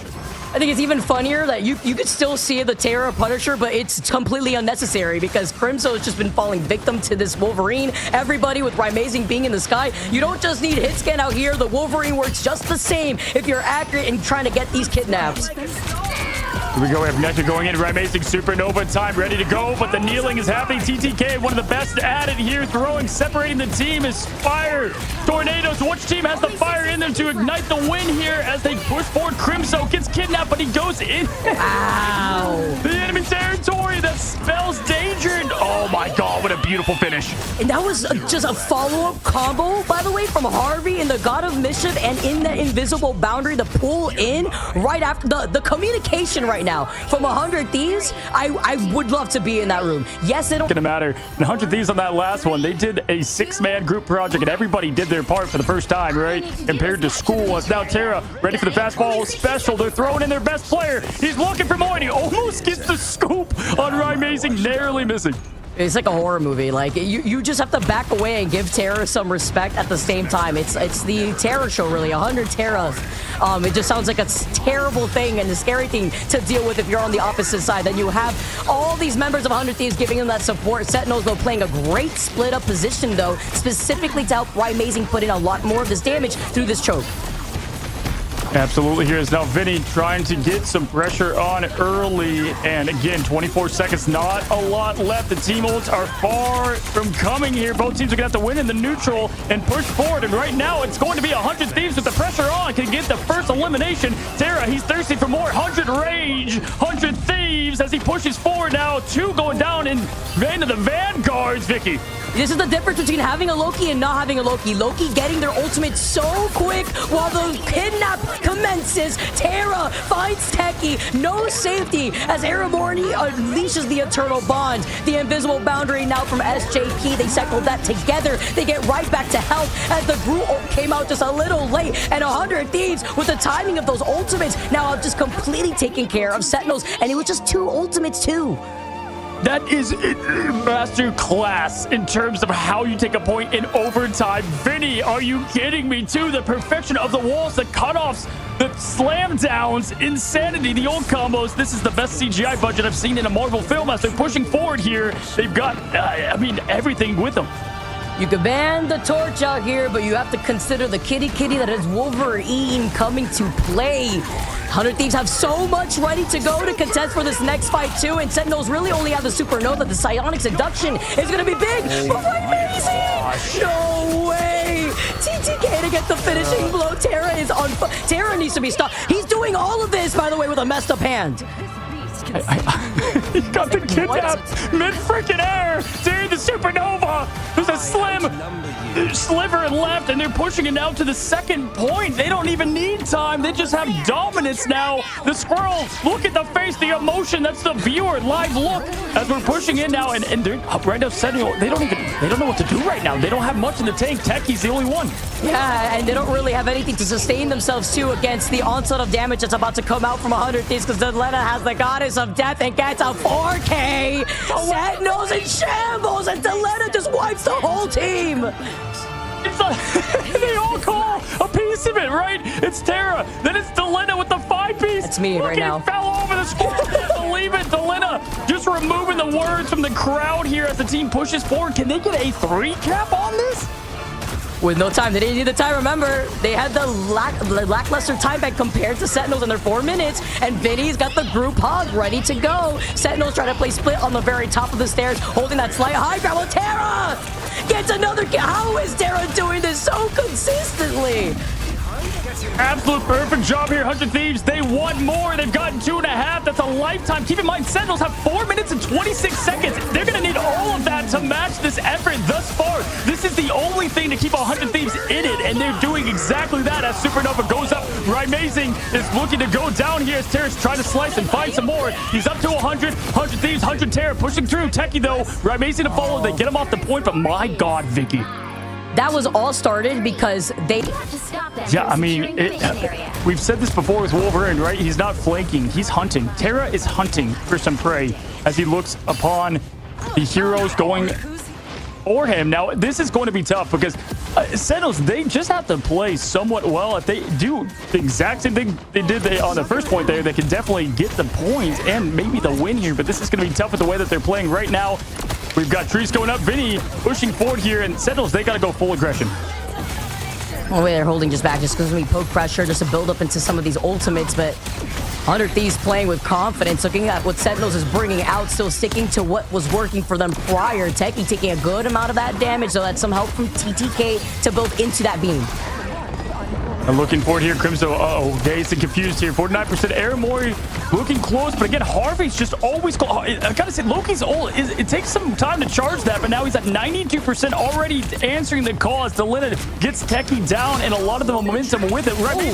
I think it's even funnier that you could still see the Terra Punisher, but it's completely unnecessary because Crimso has just been falling victim to this Wolverine. Everybody with Rymazing being in the sky. You don't just need hit scan out here. The Wolverine works just the same if you're accurate in trying to get these kidnaps. Here we go. We have Nectar going in. Rymazing Supernova time ready to go, but the kneeling is happening. TTK, one of the best at it here, throwing, separating the team is fire. Tornadoes. Which team has the fire in there to ignite the win here as they push forward? Crimso gets kidnapped, but he goes in. Wow. The enemy territory that spells danger. And oh my God, what a beautiful finish. And that was just a follow-up combo, by the way, from Harvey and the God of Mischief, and in that invisible boundary to pull in right after the communication right now from 100 Thieves. I would love to be in that room. Yes, it'll Gonna matter. And 100 Thieves on that last one, they did a 6-man group project and everybody did their part for the first time, right? Compared to school. It's now Terra ready for the fastball special. They're throwing in their best player. He's looking for more and he almost gets the scoop on Rymazing, narrowly missing. It's like a horror movie. Like, you just have to back away and give Terra some respect at the same time. It's the Terra show, really. 100 Terras. It just sounds like a terrible thing and a scary thing to deal with if you're on the opposite side. Then you have all these members of 100 Thieves giving them that support. Sentinels, though, playing a great split-up position, though, specifically to help Amazing put in a lot more of this damage through this choke. Absolutely. Here is now Vinny trying to get some pressure on early. And again, 24 seconds, not a lot left. The team ults are far from coming here. Both teams are going to have to win in the neutral and push forward. And right now, it's going to be 100 Thieves with the pressure on. Can get the first elimination. Terra, he's thirsty for more. 100 Rage, 100 Thieves as he pushes forward now. 2 going down in vain of the Vanguards, Vicky. This is the difference between having a Loki and not having a Loki. Loki getting their ultimate so quick while the kidnap commences. Terra finds Techie. No safety as Aramorni unleashes the Eternal Bond. The invisible boundary now from SJP. They cycled that together. They get right back to health as the Groot ult came out just a little late. And 100 Thieves with the timing of those ultimates now just completely taking care of Sentinels. And it was just 2 ultimates too. That is master class in terms of how you take a point in overtime. Vinny, are you kidding me? Too, the perfection of the walls, the cutoffs, the slam downs, insanity, the old combos. This is the best CGI budget I've seen in a Marvel film as they're pushing forward here. They've got, I mean, everything with them. You can ban the torch out here, but you have to consider the kitty that is Wolverine coming to play. 100 Thieves have so much ready to go to contest for this next fight too, and Sentinels really only have the Supernova. The Psionic Seduction is going to be big. Amazing! No way! TTK to get the finishing blow. Terra is on. Terra needs to be stopped. He's doing all of this, by the way, with a messed up hand. He got the kidnap mid-freaking air during the Supernova. There's a slim sliver left, and they're pushing it out to the second point. They don't even need time. They just have dominance now. The Squirrel, look at the face, the emotion. That's the viewer live look as we're pushing in now, and they're up right now. Sentinel, they don't know what to do right now. They don't have much in the tank. Techie's the only one. Yeah, and they don't really have anything to sustain themselves too against the onslaught of damage that's about to come out from 100 Thieves, because Delena has the Goddess of Death and gets a 4K. Sentinels in shambles, and Delena just wipes the whole team. It's they all call a piece of it, right? It's Terra, then it's Delena with the 5-piece. That's me right now. He fell over the score. Believe it, Delena just removing the words from the crowd here as the team pushes forward. Can they get a 3-cap on this? With no time. They didn't need the time. Remember, they had the lackluster time back compared to Sentinels in their 4 minutes, and Vinny's got the group hug ready to go. Sentinels trying to play split on the very top of the stairs, holding that slight high ground. Well, Terra gets another kill. How is Terra doing this so consistently? Absolute perfect job here, 100 Thieves. They want more. They've gotten 2.5. That's a lifetime. Keep in mind, Sentinels have 4 minutes and 26 seconds. They're going to need all of that to match this effort thus far. This is the only thing to keep 100 Thieves in it, and they're doing exactly that as Supernova goes up. Amazing is looking to go down here as Terra's trying to slice and find some more. He's up to 100. 100 Thieves, 100 Terra pushing through. Techie, though, Amazing to follow. They get him off the point, but my God, Vicky. That was all started because they... Yeah, I mean, we've said this before with Wolverine, right? He's not flanking. He's hunting. Terra is hunting for some prey as he looks upon the heroes going for him. Now, this is going to be tough because Sentinels, they just have to play somewhat well. If they do the exact same thing they did on the first point there, they can definitely get the point and maybe the win here. But this is going to be tough with the way that they're playing right now. We've got Trees going up, Vinny pushing forward here, and Sentinels, they got to go full aggression. Well, they're holding just back just because we poke pressure just to build up into some of these ultimates, but 100 Thieves playing with confidence, looking at what Sentinels is bringing out, still sticking to what was working for them prior. Techie taking a good amount of that damage, so that's some help from TTK to build into that beam. And looking forward here, Crimso, dazed and confused here. 49% Aramori looking close, but again, Harvey's just always close. I gotta say, Loki's old. It takes some time to charge that, but now he's at 92% already answering the call as Delena gets Techie down and a lot of the momentum with it. Right,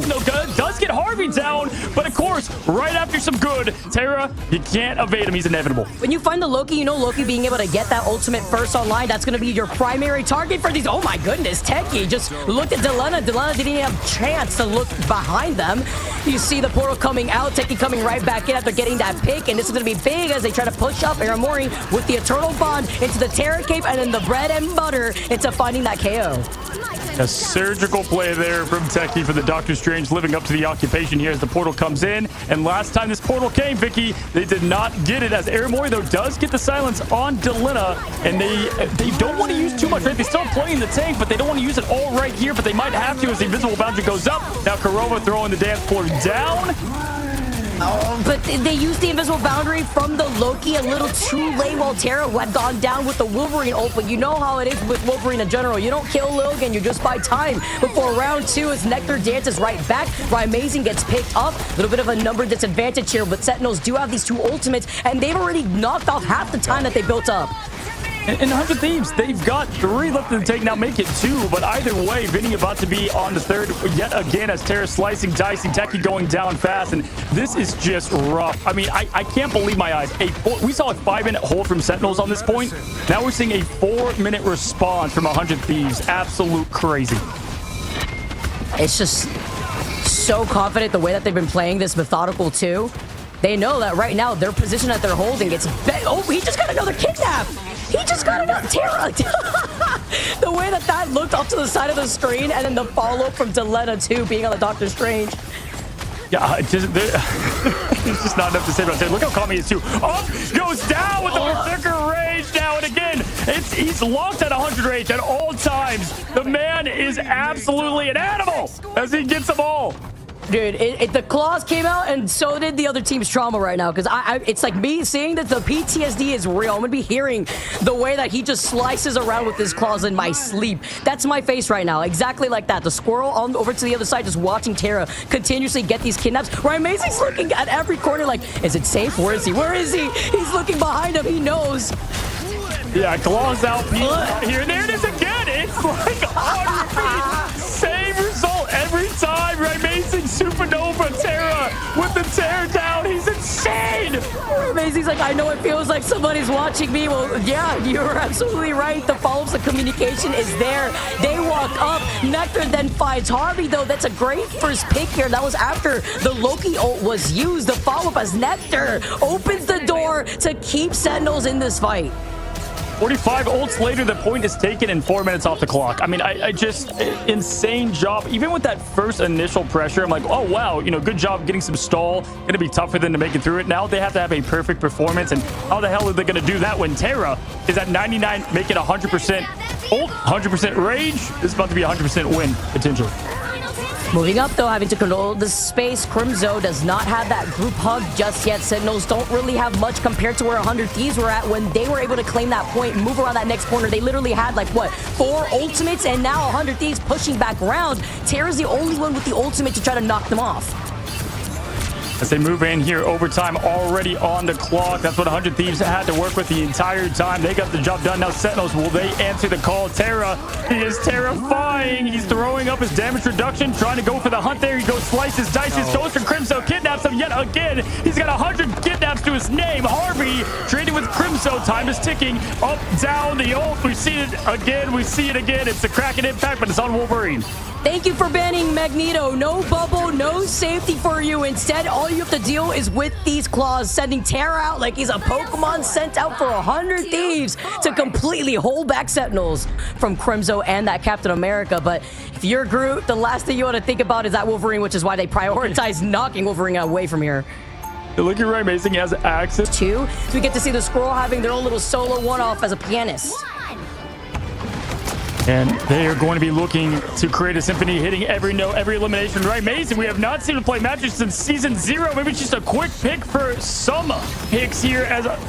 does get Harvey down, but of course, right after some good, Terra, you can't evade him. He's inevitable. When you find the Loki, you know Loki being able to get that ultimate first online, that's gonna be your primary target for these. Oh my goodness, Techie just looked at Delena. Delena didn't even have chance to look behind them. You see the portal coming out, Teki coming right back in after getting that pick, and this is going to be big as they try to push up Aramori with the Eternal Bond into the Terra Cape and then the bread and butter into finding that KO. A surgical play there from Teki for the Doctor Strange, living up to the occupation here as the portal comes in. And last time this portal came, Vicky, they did not get it, as Aramori, though, does get the silence on Delina, and they don't want to use too much, right? They still play in the tank, but they don't want to use it all right here, but they might have to as the invisible boundary goes up. Now Kurova throwing the dance floor down. Oh, but they used the invisible boundary from the Loki a little too late while Terra had gone down with the Wolverine ult. But you know how it is with Wolverine in general. You don't kill Logan, you just buy time before round 2 as Nectar dances right back. Amazing gets picked up. A little bit of a number disadvantage here, but Sentinels do have these 2 ultimates, and they've already knocked off half the time that they built up. In 100 Thieves, they've got 3 left in the tank. Now make it 2, but either way, Vinny about to be on the 3rd yet again as Terra slicing, dicing, Teki going down fast, and this is just rough. I mean, I can't believe my eyes. We saw a 5-minute hold from Sentinels on this point. Now we're seeing a 4-minute response from 100 Thieves. Absolute crazy. It's just so confident the way that they've been playing this methodical too. They know that right now their position that they're holding, it's... Oh, he just got another kidnap! He just got another Terra! The way that looked up to the side of the screen, and then the follow-up from Delena too, being on the Doctor Strange. Yeah, there's just not enough to say about it. Look how calm he is too. Up goes down with the Berserker Rage now, and again, he's locked at 100 rage at all times. The man is absolutely an animal as he gets them all. Dude, the claws came out, and so did the other team's trauma right now. Because it's like me seeing that the PTSD is real. I'm gonna be hearing the way that he just slices around with his claws in my sleep. That's my face right now, exactly like that. The squirrel on over to the other side, just watching Terra continuously get these kidnaps. Amazing's looking at every corner, like, is it safe? Where is he? Where is he? He's looking behind him. He knows. Yeah, claws out here. There it is again. It's like on repeat. Same result every time. Amazing Supernova Terra with the tear down. He's insane. Amazing's like, I know it feels like somebody's watching me. Well, yeah, you're absolutely right. The follow-ups, the communication is there. They walk up. Nectar then finds Harvey, though. That's a great first pick here. That was after the Loki ult was used. The follow-up as Nectar opens the door to keep Sentinels in this fight. 45 ults later, the point is taken and 4 minutes off the clock. I mean, I just, insane job. Even with that first initial pressure, I'm like, oh, wow, you know, good job getting some stall. Going to be tough for them to make it through it. Now they have to have a perfect performance. And how the hell are they going to do that when Terra is at 99, making 100% ult, 100% rage? This is about to be 100% win potential. Moving up, though, having to control the space. Crimzo does not have that group hug just yet. Sentinels don't really have much compared to where 100 Thieves were at when they were able to claim that point and move around that next corner. They literally had, like, what, 4 ultimates, and now 100 Thieves pushing back around. Terra's the only one with the ultimate to try to knock them off. As they move in here, overtime already on the clock. That's what 100 Thieves had to work with the entire time. They got the job done. Now Sentinels, will they answer the call? Terra, he is terrifying. He's throwing up his damage reduction, trying to go for the hunt there. He goes, slices, dices, goes for Crimso, kidnaps him yet again. He's got 100 kidnaps to his name. Harvey trading with Crimso. Time is ticking. Up, down, the ult. We see it again. We see it again. It's a cracking impact, but it's on Wolverine. Thank you for banning Magneto. No bubble, no safety for you. Instead, all you have to deal is with these claws, sending Terra out like he's a Pokemon sent out for 100 Thieves to completely hold back Sentinels from Crimzo and that Captain America. But if you're Groot, the last thing you want to think about is that Wolverine, which is why they prioritize knocking Wolverine away from here. Looking right, amazing. He has access to. So we get to see the Skrull having their own little solo one-off as a pianist. And they are going to be looking to create a symphony, hitting every note, every elimination. Right, Mason, we have not seen him play Magic since Season 0. Maybe it's just a quick pick for some picks here.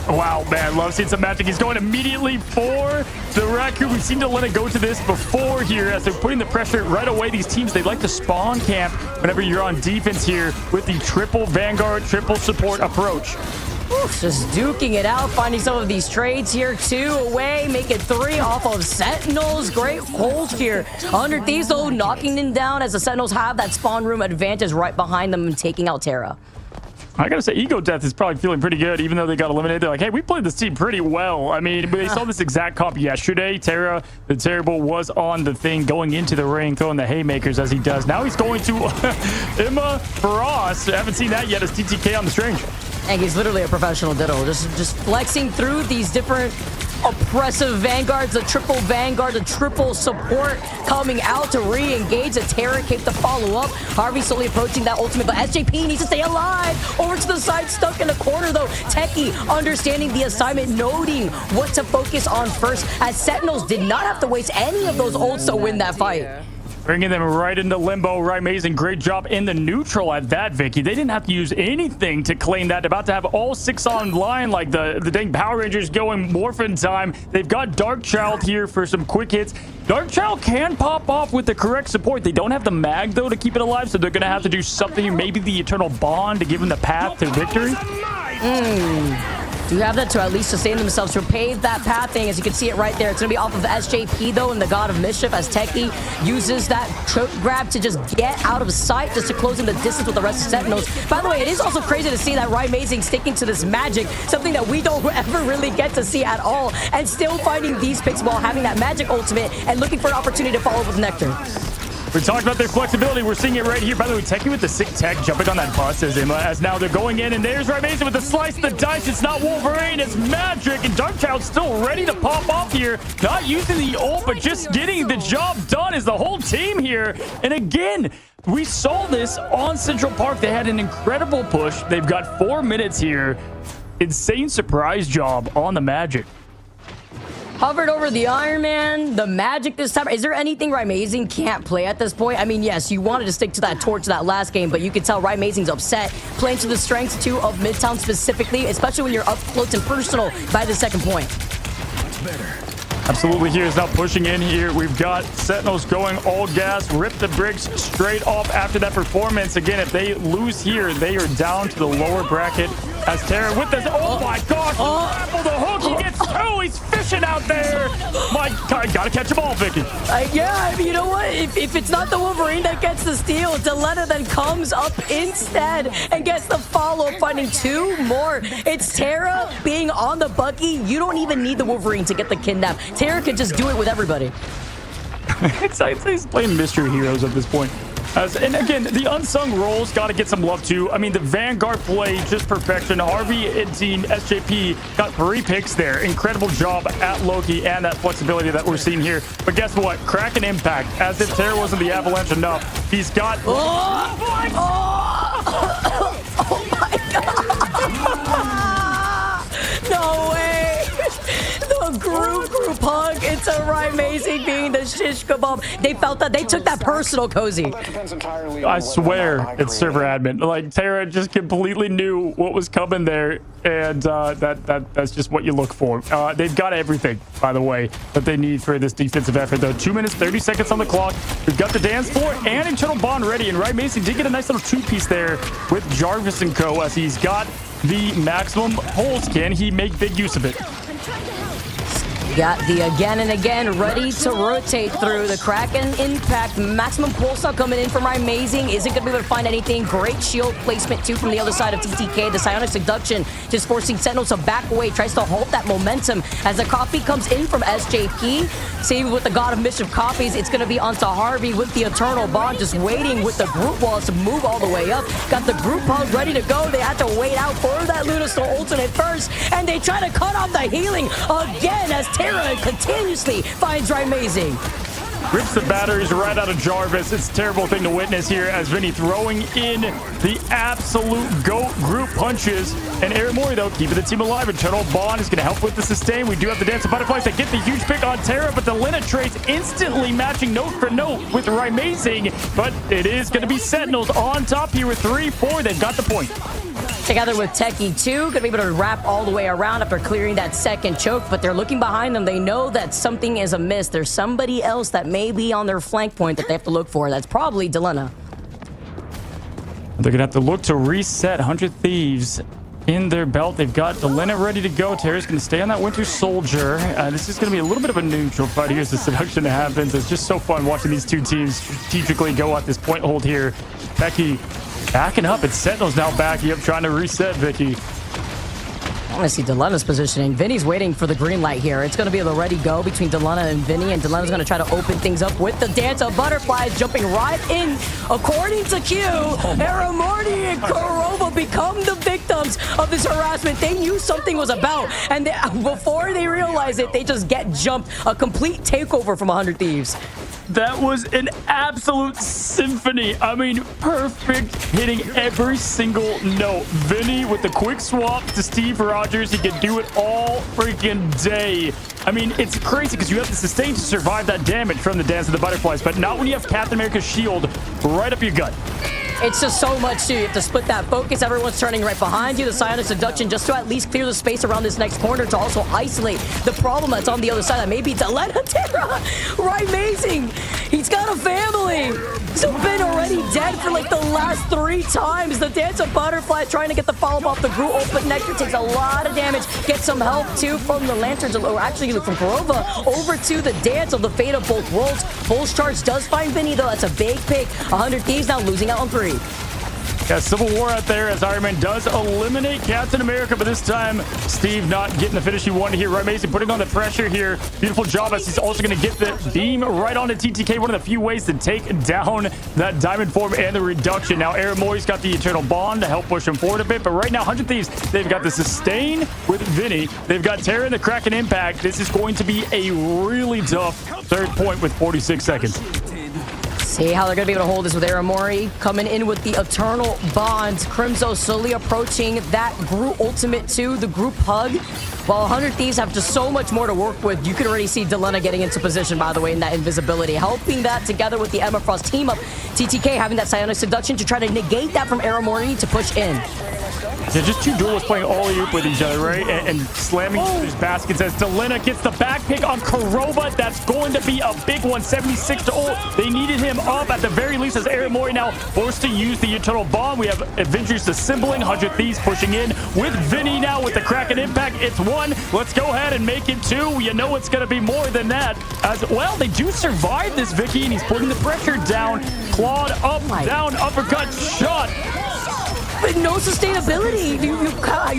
Wow, man, love seeing some Magic. He's going immediately for the Raccoon. We've seen Delena go to this before here as they're putting the pressure right away. These teams, they like to spawn camp whenever you're on defense here with the triple Vanguard, triple support approach. Oof, just duking it out, finding some of these trades here. 2 away, making 3 off of Sentinels. Great hold here. 100 Thieves, though, knocking them down as the Sentinels have that spawn room advantage right behind them and taking out Terra. I gotta say, Ego Death is probably feeling pretty good, even though they got eliminated. They're like, hey, we played this team pretty well. I mean, they saw this exact comp yesterday. Terra, the Terrible, was on the thing, going into the ring, throwing the haymakers as he does. Now he's going to Emma Frost. I haven't seen that yet as TTK on the Strange. And he's literally a professional diddle, just flexing through these different oppressive vanguards, the triple vanguard, the triple support coming out to re-engage. The Terra cape to follow up. Harvey slowly approaching that ultimate, but SJP needs to stay alive. Over to the side, stuck in the corner though. Techie understanding the assignment, noting what to focus on first, as Sentinels did not have to waste any of those ults to win that fight. Bringing them right into limbo. Right, amazing. Great job in the neutral at that, Vicky. They didn't have to use anything to claim that. About to have all 6 online, like the dang Power Rangers going morphin time. They've got Dark Child here for some quick hits. Dark Child can pop off with the correct support. They don't have the mag, though, to keep it alive, so they're going to have to do something, maybe the Eternal Bond to give them the path to victory. Do have that to at least sustain themselves, to pave that pathing, as you can see it right there. It's going to be off of SJP, though, and the God of Mischief, as Techie uses that choke grab to just get out of sight, just to close in the distance with the rest of Sentinels. By the way, it is also crazy to see that Ryan Mazing sticking to this magic, something that we don't ever really get to see at all, and still finding these picks while having that magic ultimate and looking for an opportunity to follow up with Nectar. We talked about their flexibility. We're seeing it right here. By the way, Techie with the sick tech jumping on that bus as now they're going in, and there's Mason with the slice of the dice. It's not Wolverine, it's Magic, and Dark Child still ready to pop off here. Not using the ult, but just getting the job done is the whole team here. And again, we saw this on Central Park. They had an incredible push. They've got 4 minutes here. Insane surprise job on the Magic. Hovered over the Iron Man, the Magic this time. Is there anything Rymazing can't play at this point? I mean, yes, you wanted to stick to that torch that last game, but you can tell Rymazing's upset. Playing to the strengths, too, of Midtown specifically, especially when you're up close and personal by the second point. Absolutely. Here is now pushing in here. We've got Sentinels going all gas, rip the bricks straight off after that performance. Again, if they lose here, they are down to the lower bracket as Terra with this. Oh my gosh! Grapple the hook. He gets 2. He's fishing out there. My God, gotta catch them all, Vicky. Yeah, I mean, you know what? If it's not the Wolverine that gets the steal, Delena then comes up instead and gets the follow-up, finding 2 more. It's Terra being on the buggy. You don't even need the Wolverine to get the kidnap. Terra can just do it with everybody. It's he's playing mystery heroes at this point. And again, the unsung roles got to get some love too. I mean, the Vanguard play, just perfection. Harvey and Team SJP got 3 picks there. Incredible job at Loki and that flexibility that we're seeing here. But guess what? Crack and impact. As if Terra wasn't the avalanche enough. He's got... Oh my God! No way! The group hug. It's a Rymazing being the shish kebab. They felt that. They took that personal, Cozy. I swear it's server admin. Like, Terra just completely knew what was coming there, and that's just what you look for. They've got everything, by the way, that they need for this defensive effort, though. 2 minutes, 30 seconds on the clock. We've got the dance floor and Eternal Bond ready, and Rymazing did get a nice little 2-piece there with Jarvis and co, as he's got the maximum pulse. Can he make big use of it? Got the again and again ready to rotate through. The Kraken impact. Maximum pulse out coming in from Rymazing. Isn't going to be able to find anything. Great shield placement too from the other side of TTK. The Psionic Seduction just forcing Sentinels to back away. Tries to halt that momentum as the copy comes in from SJP. Save with the God of Mischief copies. It's going to be onto Harvey with the Eternal Bond. Just waiting with the group walls to move all the way up. Got the group hug ready to go. They had to wait out for that Lunasaur ultimate first. And they try to cut off the healing again as Terra continuously finds Rymazing. Rips the batteries right out of Jarvis. It's a terrible thing to witness here as Vinny throwing in the absolute GOAT group punches. And Aaron Mori, though, keeping the team alive. Eternal Bond is going to help with the sustain. We do have the Dance of Butterflies that get the huge pick on Terra, but the Lina trades instantly matching note for note with Rymazing. But it is going to be Sentinels on top here with 3-4. They've got the point. Together with Techie 2, going to be able to wrap all the way around after clearing that second choke, but they're looking behind them. They know that something is amiss. There's somebody else that may be on their flank point that they have to look for. That's probably Delena. They're going to have to look to reset 100 Thieves in their belt. They've got Delena ready to go. Terra's going to stay on that Winter Soldier. This is going to be a little bit of a neutral fight. Here's the seduction that happens. It's just so fun watching these two teams strategically go at this point hold here. Becky Backing up, and Sentinels now backing up, trying to reset Vicky. I want to see Delena's positioning. Vinny's waiting for the green light here. It's going to be the ready go between Delena and Vinny, and Delena's going to try to open things up with the dance of butterflies, jumping right in. According to Q, Aramorty and Kurova become the victims of this harassment. They knew something was about, and before they realize it, they just get jumped. A complete takeover from 100 Thieves. That was an absolute symphony. I mean, perfect, hitting every single note. Vinny with the quick swap to Steve Rogers. He can do it all freaking day. I mean, it's crazy because you have to sustain to survive that damage from the Dance of the Butterflies, but not when you have Captain America's shield right up your gut. It's just so much, too. You have to split that focus. Everyone's turning right behind you. The Psionic Seduction just to at least clear the space around this next corner to also isolate the problem that's on the other side. That may be Delena Terra. Right, amazing. He's got a family. He's been already dead for like the last 3 times. The Dance of Butterflies trying to get the follow-up off the Groot ult, but Nectar takes a lot of damage. Gets some help, too, from the Lanterns, or actually from Kurova over to the Dance of the Fate of both worlds. Pulse Charge does find Vinny, though. That's a big pick. 100 Thieves now losing out on 3. Yeah, Civil War out there as Iron Man does eliminate Captain America, but this time Steve not getting the finish he wanted here. Right, Mason putting on the pressure here. Beautiful job as he's also going to get the beam right onto TTK. One of the few ways to take down that diamond form and the reduction. Now, Aramori's got the Eternal Bond to help push him forward a bit, but right now, 100 Thieves, they've got the sustain with Vinny. They've got Terra and the Kraken Impact. This is going to be a really tough third point with 46 seconds. See how they're going to be able to hold this with Aramori coming in with the Eternal Bond. Crimzo slowly approaching that Groot ultimate too, the group hug. While 100 Thieves have just so much more to work with, you can already see Delena getting into position, by the way, in that invisibility. Helping that together with the Emma Frost team up. TTK having that Psionic Seduction to try to negate that from Aramori to push in. Yeah, just two duelists playing all-oop with each other, right? And slamming his baskets as Delena gets the back pick on Kurova. That's going to be a big one. 76 to ult. They needed him up at the very least as Aramori now forced to use the Eternal Bomb. We have Avengers assembling. 100 Thieves pushing in with Vinny now with the Kraken Impact. It's 1. Let's go ahead and make it 2. You know it's going to be more than that. As well, they do survive this, Vicky, and he's putting the pressure down. Clawed up, down, uppercut, shot. But no sustainability. You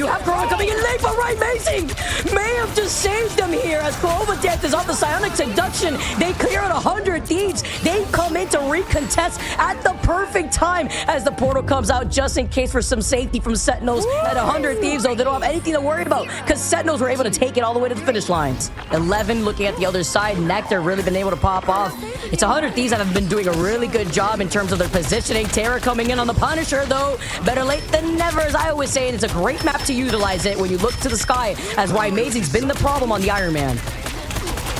have Kurova coming in late, but right, amazing. May have just saved them here as Kurova death is off the Psionic Seduction. They clear out 100 Thieves. They come in to recontest at the perfect time as the portal comes out just in case for some safety from Sentinels. At 100 Thieves, though, they don't have anything to worry about because Sentinels were able to take it all the way to the finish lines. 11 looking at the other side. Nectar really been able to pop off. It's 100 Thieves that have been doing a really good job in terms of their positioning. Terra coming in on the Punisher, though. Better late than never, as I always say, and it's a great map to utilize it when you look to the sky, as why Amazing's been the problem on the Iron Man.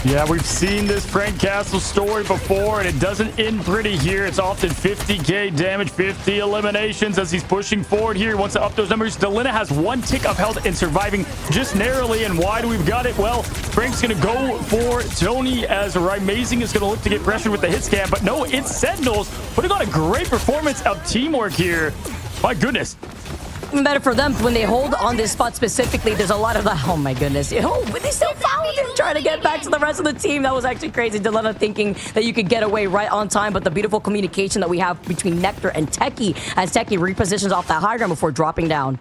Yeah, we've seen this Frank Castle story before, and it doesn't end pretty here. It's often 50k damage, 50 eliminations as he's pushing forward here. He wants to up those numbers. Delena has 1 tick of health and surviving just narrowly, and why do we've got it? Well, Frank's going to go for Tony as Amazing is going to look to get pressure with the hit scan, but no, it's Sentinels putting on a great performance of teamwork here. My goodness. Even better for them when they hold on this spot specifically. There's a lot of the, oh my goodness. Oh, but they still found him trying to get back to the rest of the team. That was actually crazy. Delena thinking that you could get away right on time, but the beautiful communication that we have between Nectar and Techie as Techie repositions off that high ground before dropping down.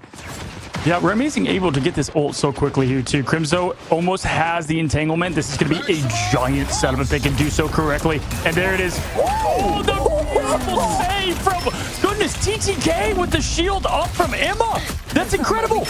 Yeah, we're amazing able to get this ult so quickly here too. Crimzo almost has the entanglement. This is going to be a giant setup if they can do so correctly. And there it is. Oh, the wonderful save from, goodness, TTK with the shield up from Emma. That's incredible.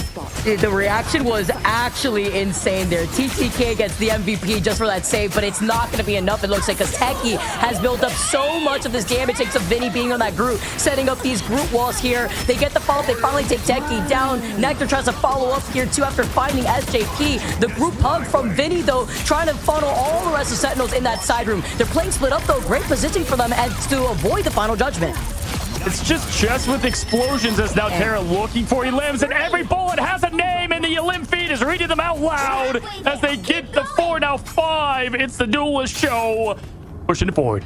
The reaction was actually insane there. TTK gets the MVP just for that save, but it's not going to be enough, it looks like, because Techie has built up so much of this damage thanks to Vinny being on that Groot, setting up these Groot walls here. They get the follow-up. They finally take Techie down. Nectar tries to follow up here, too, after finding SJP. The group hug from Vinny, though, trying to funnel all the rest of Sentinels in that side room. They're playing split up, though. Great positioning for them and to avoid the final judgment. It's just chest with explosions as now Terra looking for Elims, and every bullet has a name, and the Elim feed is reading them out loud as they get the 4, now 5. It's the duelist show. Pushing it forward.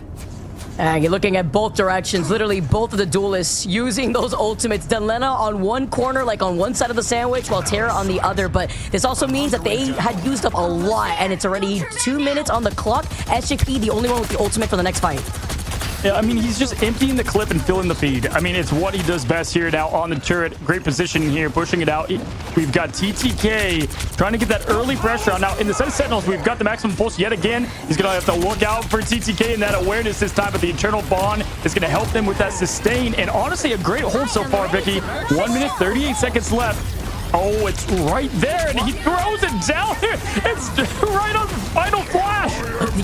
And you're looking at both directions, literally both of the duelists using those ultimates. Delena on one corner, like on one side of the sandwich, while Terra on the other. But this also means that they had used up a lot, and it's already 2 minutes on the clock. SJP, the only one with the ultimate for the next fight. I mean, he's just emptying the clip and filling the feed. I mean, it's what he does best here now on the turret. Great position here, pushing it out. We've got TTK trying to get that early pressure on. Now, in the set of Sentinels, we've got the maximum pulse yet again. He's going to have to look out for TTK and that awareness this time, but the internal bond is going to help them with that sustain. And honestly, a great hold so far, Vicky. 1 minute, 38 seconds left. Oh, it's right there, and he throws it down here. It's right on final flash.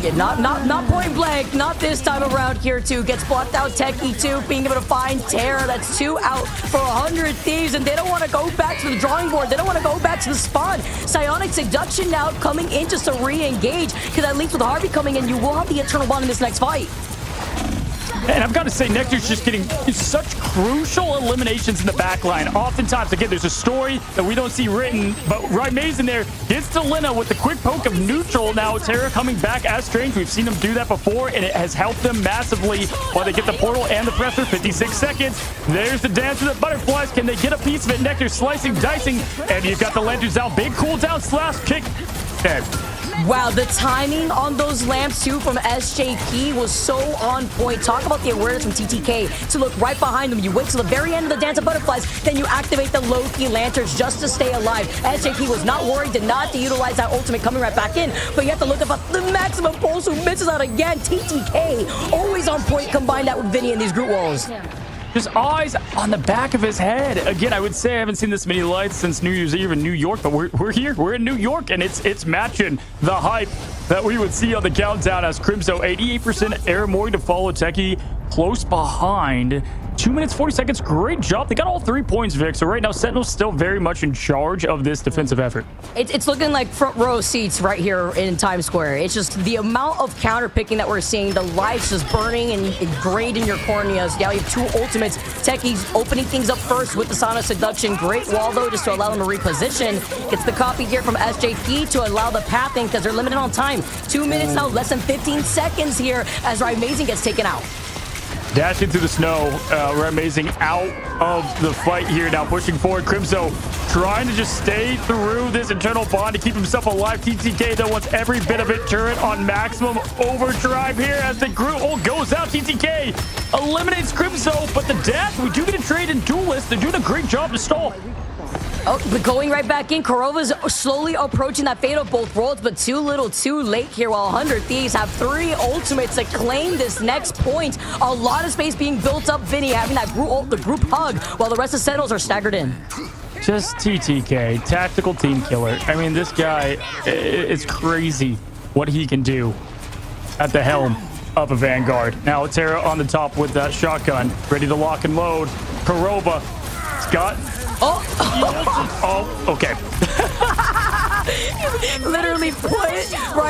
Yeah, not point blank. Not this time around here, too. Gets blocked out. Techie, too, being able to find Terra. That's 2 out for 100 Thieves, and they don't want to go back to the drawing board. They don't want to go back to the spawn. Psionic Seduction now coming in just to re-engage, because at least with Harvey coming in, you will have the Eternal Bond in this next fight. And I've got to say, Nectar's just getting such crucial eliminations in the back line. Oftentimes, again, there's a story that we don't see written, but Maze in there gets to Lina with the quick poke of neutral. Now, Terra coming back as Strange. We've seen him do that before, and it has helped them massively while they get the portal and the pressure. 56 seconds. There's the dance of the butterflies. Can they get a piece of it? Nectar slicing, dicing, and you've got the lanterns out. Big cooldown slash kick. Okay. Wow, the timing on those lamps, too, from SJP was so on point. Talk about the awareness from TTK to look right behind them. You wait till the very end of the Dance of Butterflies, then you activate the low-key lanterns just to stay alive. SJP was not worried, did not utilize that ultimate coming right back in, but you have to look up the maximum pulse who misses out again. TTK, always on point, combine that with Vinny in these group walls. Just eyes on the back of his head. Again, I would say I haven't seen this many lights since New Year's Eve in New York, but we're here. We're in New York, and it's matching the hype that we would see on the countdown as Crimso 88% Aramori to follow Techie close behind. 2 minutes, 40 seconds. Great job. They got all 3 points, Vic. So right now, Sentinel's still very much in charge of this defensive effort. It's looking like front row seats right here in Times Square. It's just the amount of counter picking that we're seeing. The lights just burning and ingrained in your corneas. Now you have 2 ultimates. Techie's opening things up first with the Sonic Seduction. Great wall, though, just to allow them to reposition. Gets the copy here from SJP to allow the pathing because they're limited on time. 2 minutes now, less than 15 seconds here as Amazing gets taken out. Dashing through the snow, Amazing out of the fight here now, pushing forward. Crimso trying to just stay through this internal bond to keep himself alive. TTK, though, wants every bit of it. Turret on maximum overdrive here as the group goes out. TTK eliminates Crimso, but the dash, we do get a trade in Duelist. They're doing a great job to stall. Oh, but going right back in. Kurova's slowly approaching that fate of both worlds, but too little, too late here. While 100 Thieves have 3 ultimates to claim this next point. A lot of space being built up. Vinny having that the group hug, while the rest of Sentinels are staggered in. Just TTK, tactical team killer. I mean, this guy, it's crazy what he can do at the helm of a Vanguard. Now, Terra on the top with that shotgun, ready to lock and load. Kurova, Scott. Oh, okay. Literally put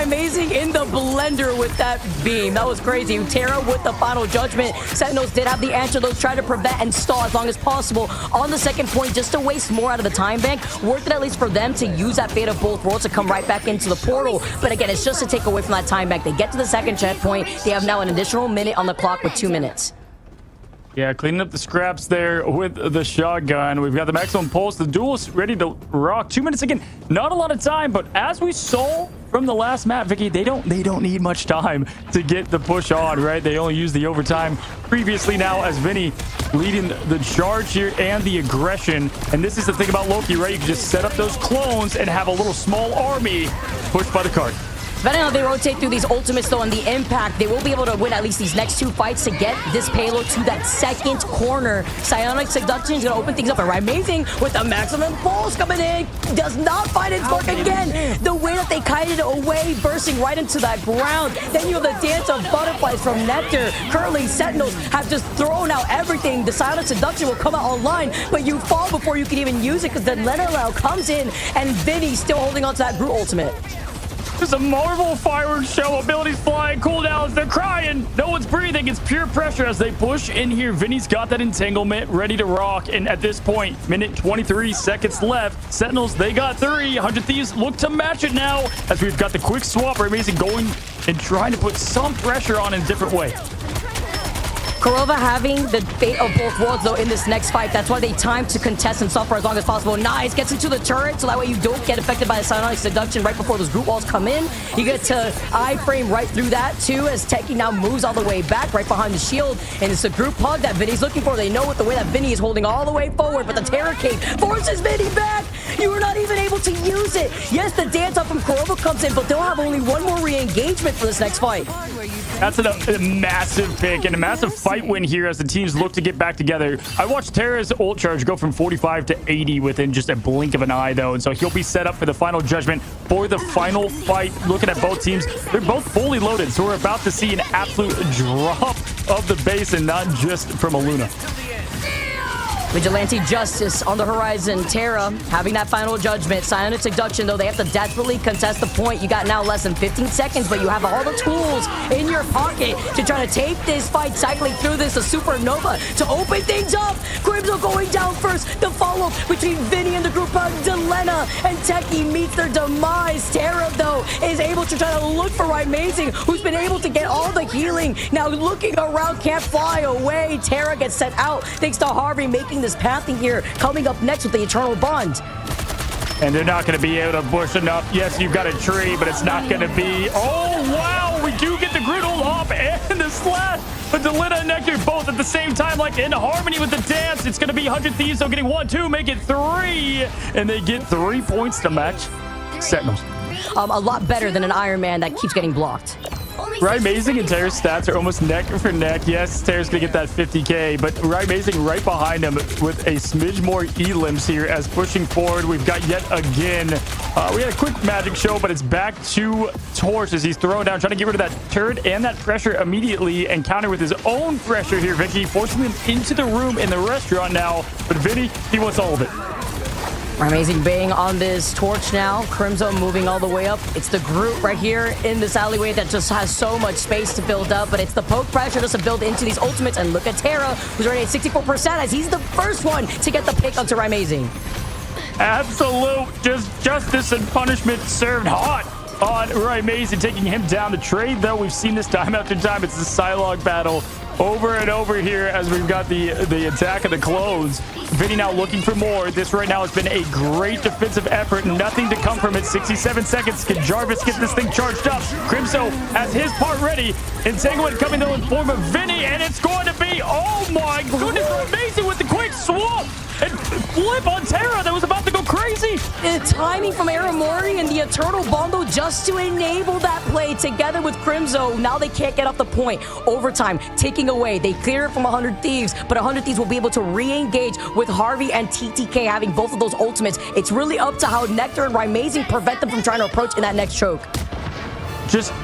Amazing in the blender with that beam. That was crazy. Terra with the final judgment. Sentinels did have the answer, though, try to prevent and stall as long as possible on the second point just to waste more out of the time bank. Worth it at least for them to use that fate of both worlds to come right back into the portal. But again, it's just to take away from that time bank. They get to the second checkpoint. They have now an additional minute on the clock with 2 minutes. Yeah, cleaning up the scraps there with the shotgun. We've got the maximum pulse. The duelist ready to rock. 2 minutes again. Not a lot of time, but as we saw from the last map, Vicky, they don't need much time to get the push on, right? They only used the overtime previously. Now as Vinny leading the charge here and the aggression. And this is the thing about Loki, right? You can just set up those clones and have a little small army pushed by the cart. Depending on how they rotate through these ultimates, though, and the impact, they will be able to win at least these next 2 fights to get this payload to that second corner. Psionic Seduction is going to open things up. And Amazing with the maximum pulse coming in. Does not find its mark again. The way that they kited it away, bursting right into that ground. Then you have the Dance of Butterflies from Nectar. Currently, Sentinels have just thrown out everything. The Psionic Seduction will come out online, but you fall before you can even use it because then Lenarlau comes in and Vinny still holding on to that Groot ultimate. Just a Marvel fireworks show. Abilities flying, cooldowns. They're crying. No one's breathing. It's pure pressure as they push in here. Vinny's got that entanglement ready to rock. And at this point, minute 23 seconds left. Sentinels, they got 3. 100 Thieves look to match it now as we've got the quick swap. Amazing going and trying to put some pressure on in a different way. Kurova having the fate of both worlds, though, in this next fight. That's why they time to contest and suffer as long as possible. Nice, gets into the turret, so that way you don't get affected by the psionic seduction right before those group walls come in. You get to iframe right through that, too, as Techie now moves all the way back, right behind the shield. And it's a group hug that Vinny's looking for. They know with the way that Vinny is holding all the way forward, but the Terror Cape forces Vinny back. You are not even able to use it. Yes, the dance up from Kurova comes in, but they'll have only one more re-engagement for this next fight. That's a massive pick and a massive fight win here as the teams look to get back together. I watched Terra's ult charge go from 45 to 80 within just a blink of an eye, though. And so he'll be set up for the final judgment for the final fight. Looking at both teams, they're both fully loaded. So we're about to see an absolute drop of the base and not just from a Luna. Vigilante Justice on the horizon. Terra having that final judgment. Psionic Seduction, though, they have to desperately contest the point. You got now less than 15 seconds, but you have all the tools in your pocket to try to take this fight, cycling through this, a supernova to open things up. Crimson going down first. The follow between Vinny and the group of Delena and Techie meets their demise. Terra, though, is able to try to look for Amazing, who's been able to get all the healing. Now looking around, can't fly away. Terra gets sent out thanks to Harvey making this pathing here. Coming up next with the Eternal Bond. And they're not going to be able to push enough. Yes, you've got a tree, but it's not going to be... Oh, wow! We do get the Grudel off and the slash. But Delina and Nectar both at the same time, like in harmony with the dance. It's going to be 100 Thieves, so getting 1, 2, make it 3. And they get 3 points to match Sentinels. A lot better than an Iron Man that keeps getting blocked. Right, Amazing and Terra's stats are almost neck for neck. Yes, Terra's gonna get that 50k, but Right Amazing right behind him with a smidge more elims here as pushing forward. We've got yet again, we had a quick magic show, but it's back to Torch as he's throwing down, trying to get rid of that turret and that pressure immediately and counter with his own pressure here. Vicky forcing him into the room in the restaurant now, but Vinny, he wants all of it. Amazing being on this torch now. Crimson moving all the way up. It's the group right here in this alleyway that just has so much space to build up, but it's the poke pressure just to build into these ultimates. And look at Terra, who's already at 64% as he's the first one to get the pick onto Amazing. Absolute justice and punishment served hot on Right Amazing, taking him down. The trade, though, we've seen this time after time. It's the Psylocke battle over and over here as we've got the attack of the clothes. Vinny now looking for more. This right now has been a great defensive effort. Nothing to come from it. 67 seconds. Can Jarvis get this thing charged up? Crimso has his part ready. Entanglement coming though in form of Vinny, and it's going to be, oh my goodness, Amazing with the quick swap and flip on Terra that was about to go crazy. The timing from Aramori and the Eternal Bondo just to enable that play together with Crimso. Now they can't get off the point. Overtime, taking away. They clear it from 100 Thieves, but 100 Thieves will be able to re-engage with Harvey and TTK having both of those ultimates. It's really up to how Nectar and Amazing prevent them from trying to approach in that next choke. Just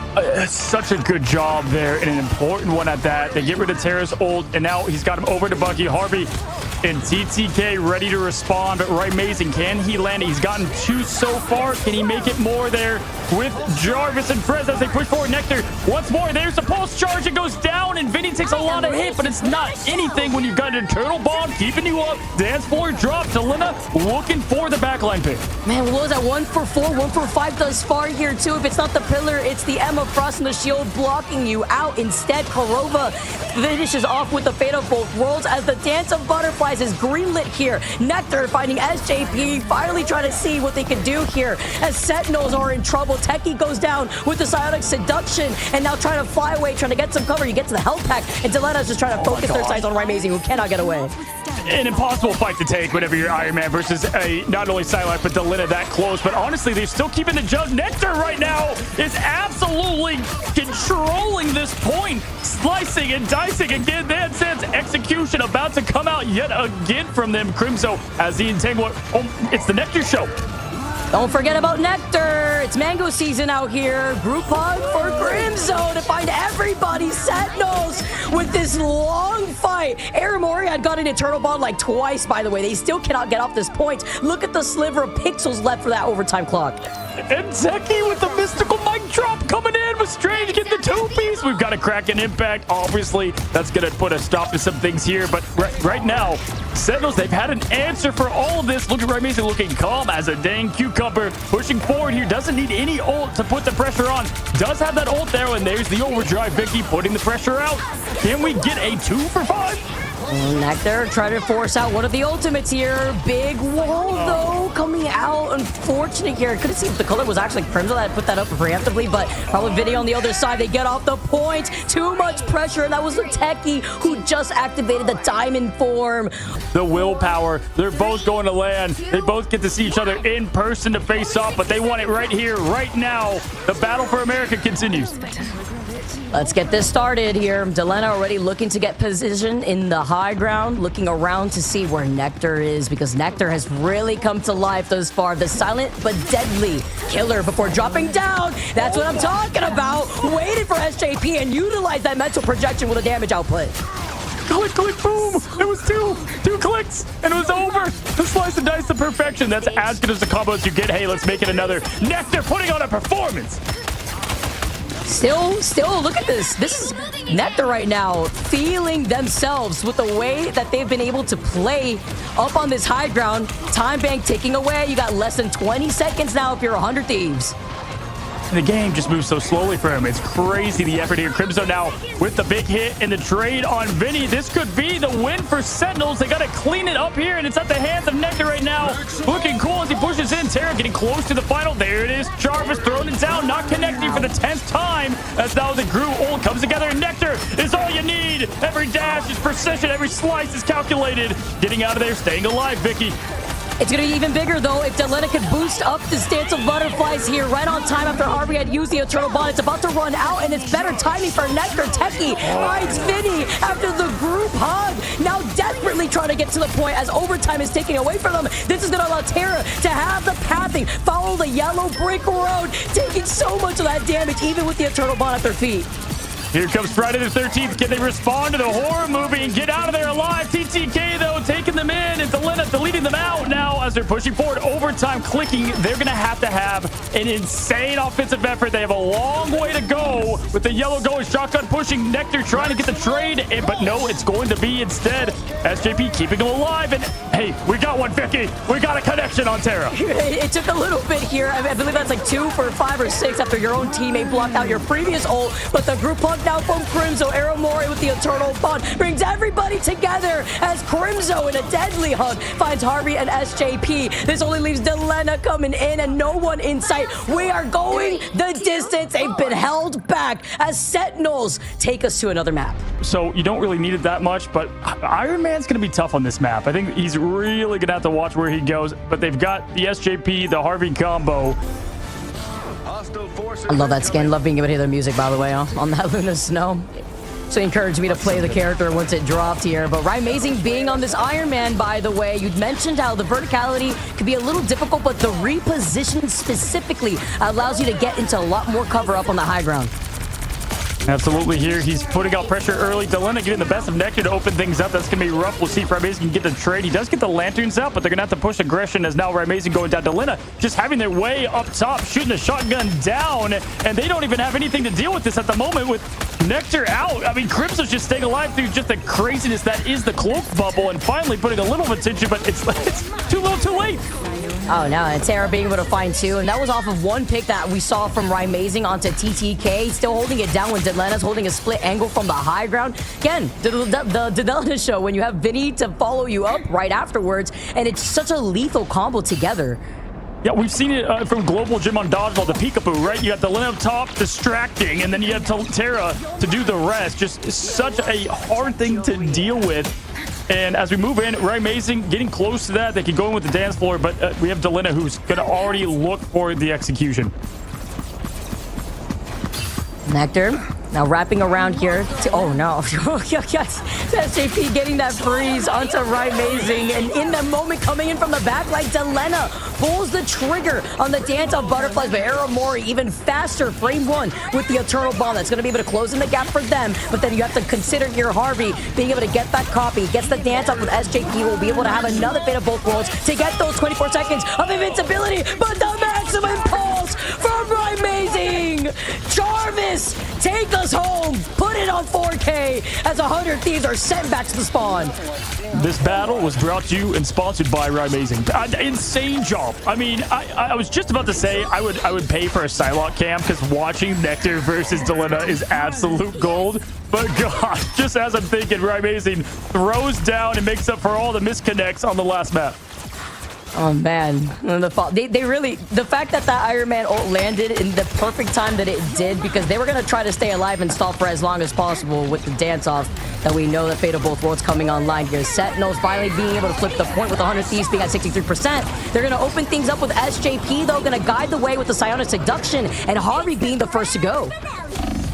such a good job there and an important one at that. They get rid of Terra's ult, and now he's got him over to Bucky. Harvey and TTK ready to respond, but Right Amazing, can he land it? He's gotten 2 so far. Can he make it more there with Jarvis and Prez as they push forward? Nectar once more. There's the pulse charge. It goes down, and Vinny takes a lot of hit, but it's not anything when you've got an Eternal Bomb keeping you up. Dance floor drop. Delina looking for the backline pick. Man, what was that? 1 for 4, 1 for 5 thus far here, too. If it's not the pillar, it's the Emma Frost and the shield blocking you out. Instead, Kurova finishes off with the fate of both worlds as the Dance of Butterflies is greenlit here. Nectar finding SJP, finally trying to see what they can do here as Sentinels are in trouble. Techie goes down with the Psionic Seduction and now trying to fly away, trying to get some cover. You get to the health pack, and Deleta's just trying to focus their sights on Right Amazing, who cannot get away. An impossible fight to take whenever you're Iron Man versus a not only Psylocke but Delina that close. But honestly, they're still keeping the jump. Nectar right now is absolutely controlling this point, slicing and dicing again. That sense execution about to come out yet again from them. Crimso as the entanglement. Oh, it's the Nectar show. Don't forget about Nectar. It's mango season out here. Group hug for Crimson to find everybody. Sentinels with this long fight. Aramori had got an Eternal Bond like twice, by the way. They still cannot get off this point. Look at the sliver of pixels left for that overtime clock. And Zeki with the mystical mic drop coming in with Strange getting the 2-piece least we've got a Kraken impact. Obviously, that's going to put a stop to some things here. But right now, Sentinels, they've had an answer for all of this. Look at Raimezi looking calm as a dang cucumber. Pushing forward here. Doesn't need any ult to put the pressure on. Does have that ult there, and there's the overdrive. Vicky putting the pressure out. Can we get a 2 for 5? Nectar trying to force out one of the ultimates here. Big wall, though, coming out. Unfortunate here. Couldn't see if the color was actually Crimson that put that up preemptively, but probably Vinny on the other side. They get off the point. Too much pressure, and that was the techie who just activated the diamond form. The willpower. They're both going to land. They both get to see each other in person to face off, but they want it right here, right now. The battle for America continues. Let's get this started here. Delena already looking to get position in the high ground, looking around to see where Nectar is, because Nectar has really come to life thus far. The silent but deadly killer before dropping down. That's what I'm talking about. Waited for SJP and utilized that mental projection with a damage output. Click, click, boom. It was two clicks, and it was over. The slice and dice to perfection. That's as good as the combo as you get. Hey, let's make it another. Nectar putting on a performance. Still, look at this. This is Nectar right now, feeling themselves with the way that they've been able to play up on this high ground. Time bank ticking away. You got less than 20 seconds now if you're 100 Thieves. The game just moves so slowly for him. It's crazy, the effort here. Crimson now with the big hit and the trade on Vinny. This could be the win for Sentinels. They got to clean it up here, and it's at the hands of Nectar right now. Looking cool as he pushes in. Terra getting close to the final. There it is. Jarvis throwing it down, not connecting for the 10th time. As now the Gru ult comes together, and Nectar is all you need. Every dash is precision. Every slice is calculated. Getting out of there, staying alive, Vicky. It's going to be even bigger, though, if Delena could boost up this dance of butterflies here right on time after Harvey had used the Eternal Bond. It's about to run out, and it's better timing for Nectar. Techie finds Vinny after the group hug. Now desperately trying to get to the point as overtime is taking away from them. This is going to allow Terra to have the pathing, follow the yellow brick road, taking so much of that damage, even with the Eternal Bond at their feet. Here comes Friday the 13th. Can they respond to the horror movie and get out of there alive? TTK, though, taking them in, and Delena deleting them out now as they're pushing forward. Overtime clicking. They're going to have an insane offensive effort. They have a long way to go with the yellow going shotgun pushing. Nectar trying to get the trade, but no, it's going to be instead SJP keeping them alive. And hey, we got one, Vicky. We got a connection on Terra. It took a little bit here. I believe that's like 2 for 5 or 6 after your own teammate blocked out your previous ult, but the group hug now from Crimzo. Aramori with the Eternal Bond brings everybody together as Crimzo in a deadly hug finds Harvey and SJP. This only leaves Delena coming in and no one in sight. We are going the distance. They've been held back as Sentinels take us to another map. So you don't really need it that much, but Iron Man's going to be tough on this map. I think he's really going to have to watch where he goes, but they've got the SJP, the Harvey combo. I love that skin. Love being able to hear the music, by the way, on that Luna Snow. So encouraged me to play the character once it dropped here. But Raimezi being on this Iron Man, by the way, you'd mentioned how the verticality could be a little difficult, but the reposition specifically allows you to get into a lot more cover up on the high ground. Absolutely here. He's putting out pressure early. Delena getting the best of Nectar to open things up. That's going to be rough. We'll see if Raimezi can get the trade. He does get the lanterns out, but they're going to have to push aggression as now Raimezi going down. Delena just having their way up top, shooting the shotgun down, and they don't even have anything to deal with this at the moment with Nectar out. I mean, Crimson's just staying alive through just the craziness that is the cloak bubble and finally putting a little of attention, but it's too little too late. Oh, no, and Terra being able to find 2, and that was off of one pick that we saw from Raimezi onto TTK, still holding it down when Delena's holding a split angle from the high ground. Again, the Delena show, when you have Vinny to follow you up right afterwards, and it's such a lethal combo together. Yeah, we've seen it from Global Gym on Dodgeball, the peekaboo, right? You got Delena up top distracting, and then you have Terra to do the rest. Just such a hard thing to deal with. And as we move in, Raimezi getting close to that. They can go in with the dance floor, but we have Delena who's going to already look for the execution. Nectar now wrapping around here. Oh, no. Yes. SJP getting that freeze onto Raimezi. And in the moment coming in from the back, like Delena pulls the trigger on the dance of butterflies. But Aramori even faster, frame 1 with the Eternal Bomb. That's going to be able to close in the gap for them. But then you have to consider here Harvey being able to get that copy, gets the dance up with SJP, will be able to have another bit of both worlds to get those 24 seconds of invincibility. But the maximum pulse from Raimezi. Jarvis this. Take us home. Put it on 4K as 100 Thieves are sent back to the spawn. This battle was brought to you and sponsored by Amazing. Insane job. I mean, I was just about to say I would pay for a Psylocke cam because watching Nectar versus Delena is absolute gold. But God, just as I'm thinking, Amazing throws down and makes up for all the misconnects on the last map. Oh man, they really, the fact that that Iron Man ult landed in the perfect time that it did, because they were going to try to stay alive and stall for as long as possible with the dance off that we know that Fate of Both Worlds coming online here. Sentinels finally being able to flip the point with 100 Thieves being at 63%. They're going to open things up with SJP though, going to guide the way with the Psionic Seduction, and Harvey being the first to go.